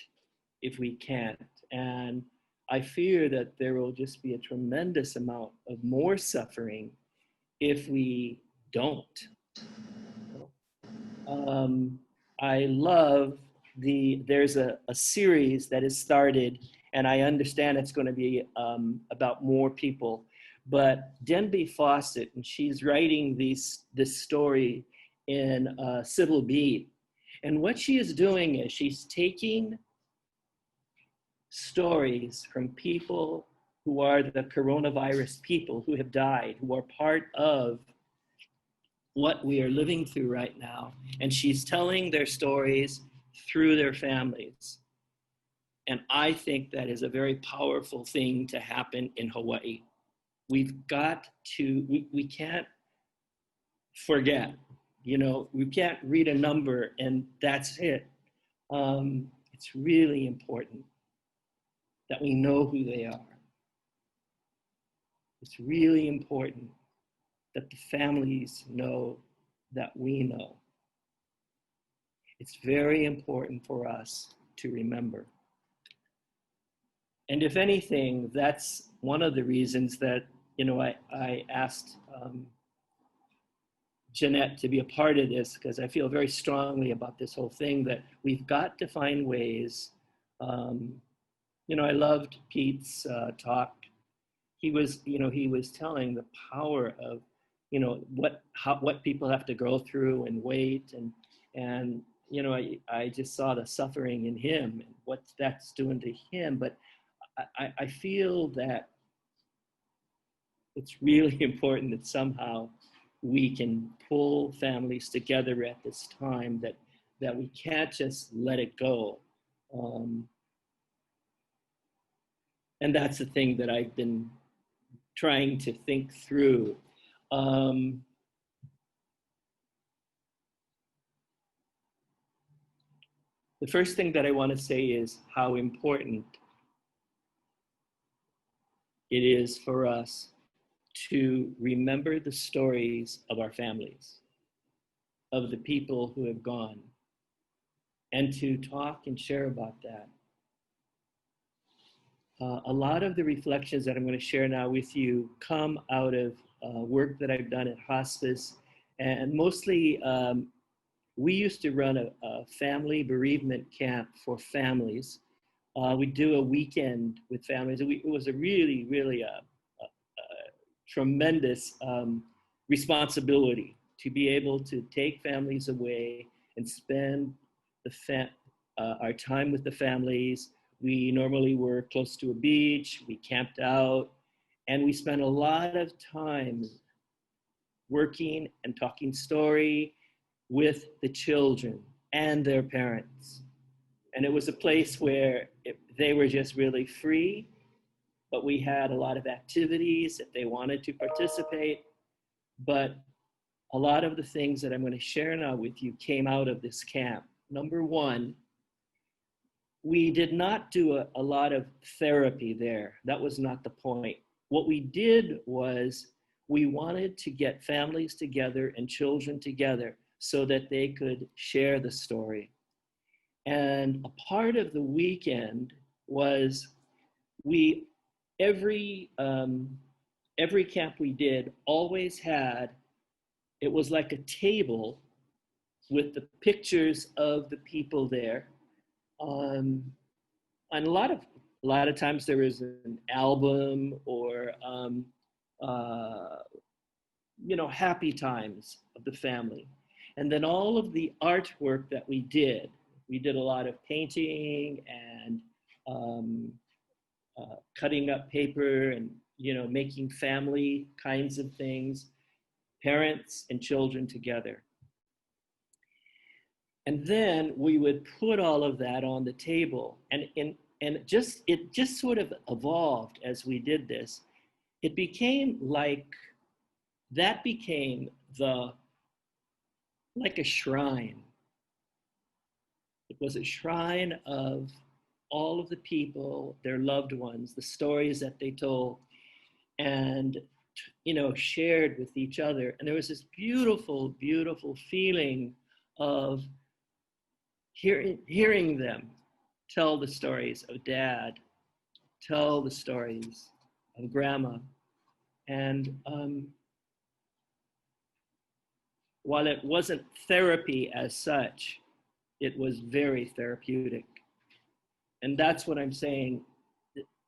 if we can't. And I fear that there will just be a tremendous amount of more suffering if we don't. I love there's a series that has started, and I understand it's going to be about more people, but Denby Fawcett, and she's writing this story in civil beat. And what she is doing is she's taking stories from people who are the coronavirus people who have died, who are part of what we are living through right now. And she's telling their stories through their families. And I think that is a very powerful thing to happen in Hawaii. We've got to, we can't forget, we can't read a number and that's it. It's really important that we know who they are. It's really important that the families know that we know. It's very important for us to remember. And if anything, that's one of the reasons that, I asked Jeannette to be a part of this, because I feel very strongly about this whole thing that we've got to find ways. I loved Pete's talk. He was telling the power of, what people have to go through and wait, and I just saw the suffering in him and what that's doing to him. But I feel that it's really important that somehow we can pull families together at this time, that we can't just let it go. And that's the thing that I've been trying to think through. The first thing that I want to say is how important it is for us to remember the stories of our families, of the people who have gone, and to talk and share about that. A lot of the reflections that I'm going to share now with you come out of work that I've done at hospice, and mostly we used to run a family bereavement camp for families. We'd do a weekend with families. It was a really, really tremendous responsibility to be able to take families away and spend our time with the families. We normally were close to a beach, we camped out, and we spent a lot of time working and talking story with the children and their parents. And it was a place where they were just really free, but we had a lot of activities if they wanted to participate. But a lot of the things that I'm going to share now with you came out of this camp. Number one, we did not do a lot of therapy there. That was not the point. What we did was we wanted to get families together and children together so that they could share the story. And a part of the weekend was every camp we did always had, it was like a table with the pictures of the people there. And a lot of times there was an album or happy times of the family. And then all of the artwork that we did a lot of painting and cutting up paper and making family kinds of things, parents and children together. And then we would put all of that on the table, and it just sort of evolved as we did this. It became like a shrine. It was a shrine of all of the people, their loved ones, the stories that they told, and shared with each other. And there was this beautiful, beautiful feeling of hearing them tell the stories of Dad, tell the stories of Grandma. And while it wasn't therapy as such, it was very therapeutic. And that's what I'm saying.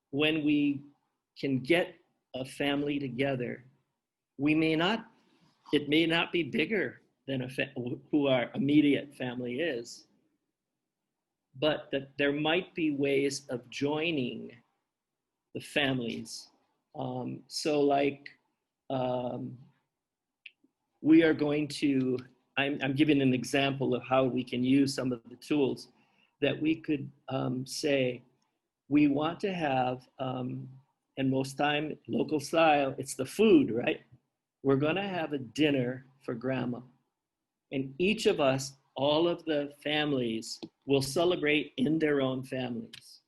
When we can get a family together, it may not be bigger than who our immediate family is, but that there might be ways of joining the families. We are going to, I'm giving an example of how we can use some of the tools that we could say, we want to have, and most time, local style, it's the food, right? We're gonna have a dinner for Grandma. And each of us, all of the families, will celebrate in their own families.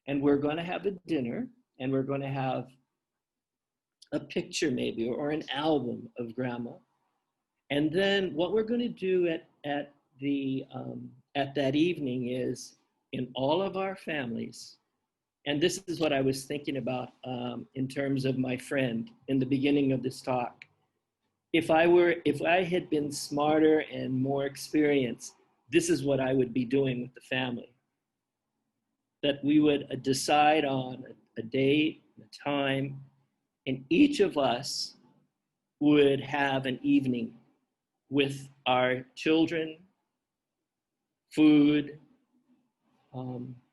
And we're gonna have a dinner, and we're gonna have a picture maybe, or an album of Grandma. And then what we're gonna do at that evening is, in all of our families, and this is what I was thinking about in terms of my friend in the beginning of this talk. If I had been smarter and more experienced, this is what I would be doing with the family. That we would decide on a date, a time, and each of us would have an evening with our children, food.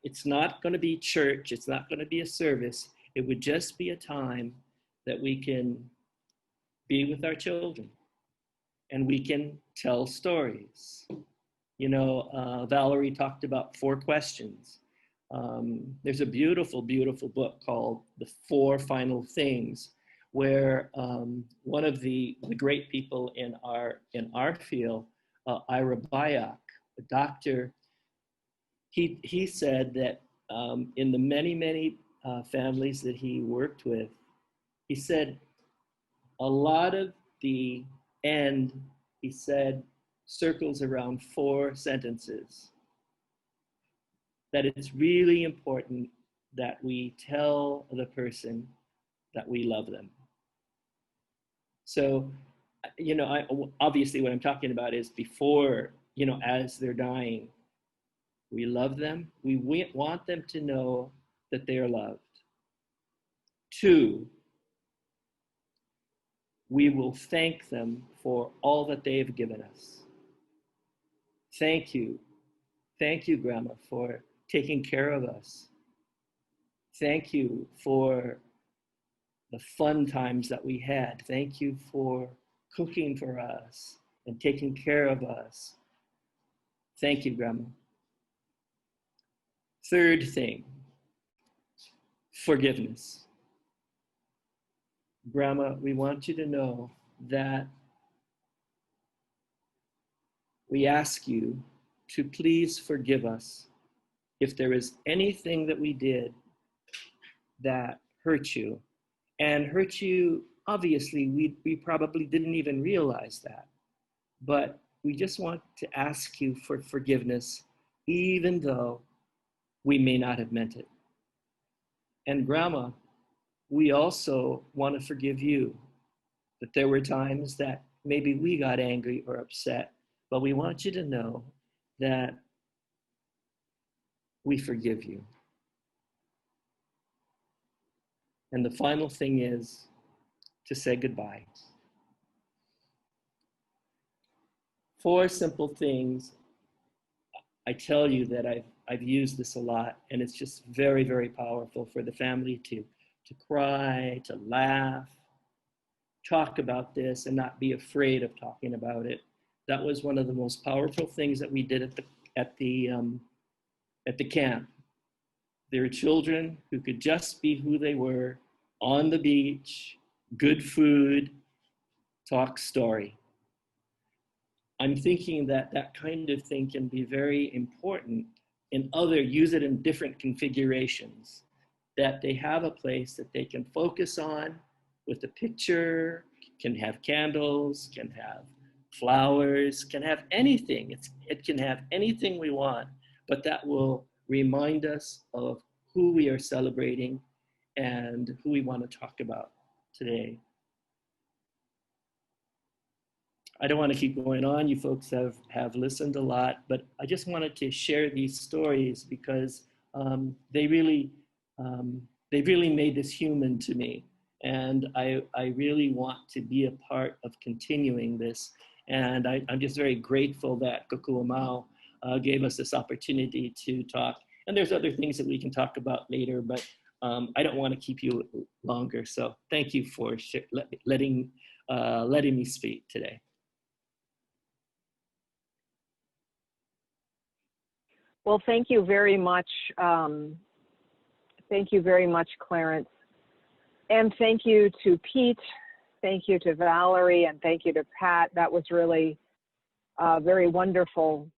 It's not going to be church, it's not going to be a service. It would just be a time that we can be with our children and we can tell stories. Valerie talked about 4 questions. There's a beautiful, beautiful book called The 4 Final Things, where one of the great people in our field, Ira Byock, a doctor, he said that in the many, many families that he worked with, he said a lot of the end, he said, circles around 4 sentences. That it's really important that we tell the person that we love them. So, obviously what I'm talking about is before you know, as they're dying. We love them. We want them to know that they are loved. 2, we will thank them for all that they have given us. Thank you. Thank you, Grandma, for taking care of us. Thank you for the fun times that we had. Thank you for cooking for us and taking care of us. Thank you, Grandma. 3rd thing, forgiveness. Grandma, we want you to know that we ask you to please forgive us if there is anything that we did that hurt you. And hurt you, obviously, we probably didn't even realize that. But we just want to ask you for forgiveness, even though we may not have meant it. And Grandma, we also want to forgive you, that there were times that maybe we got angry or upset, but we want you to know that we forgive you. And the final thing is to say goodbye. 4 simple things. I tell you that I've used this a lot, and it's just very, very powerful for the family to cry, to laugh, talk about this, and not be afraid of talking about it. That was one of the most powerful things that we did at the camp. There were children who could just be who they were, on the beach, good food, talk story. I'm thinking that that kind of thing can be very important use it in different configurations, that they have a place that they can focus on with a picture, can have candles, can have flowers, can have anything. It can have anything we want, but that will remind us of who we are celebrating and who we want to talk about today. I don't want to keep going on. You folks have listened a lot, but I just wanted to share these stories because they really made this human to me. And I really want to be a part of continuing this. And I'm just very grateful that Kokua Mau gave us this opportunity to talk. And there's other things that we can talk about later, but I don't want to keep you longer. So thank you for letting me speak today.
Well, thank you very much. Thank you very much, Clarence. And thank you to Pete, thank you to Valerie, and thank you to Pat. That was really very wonderful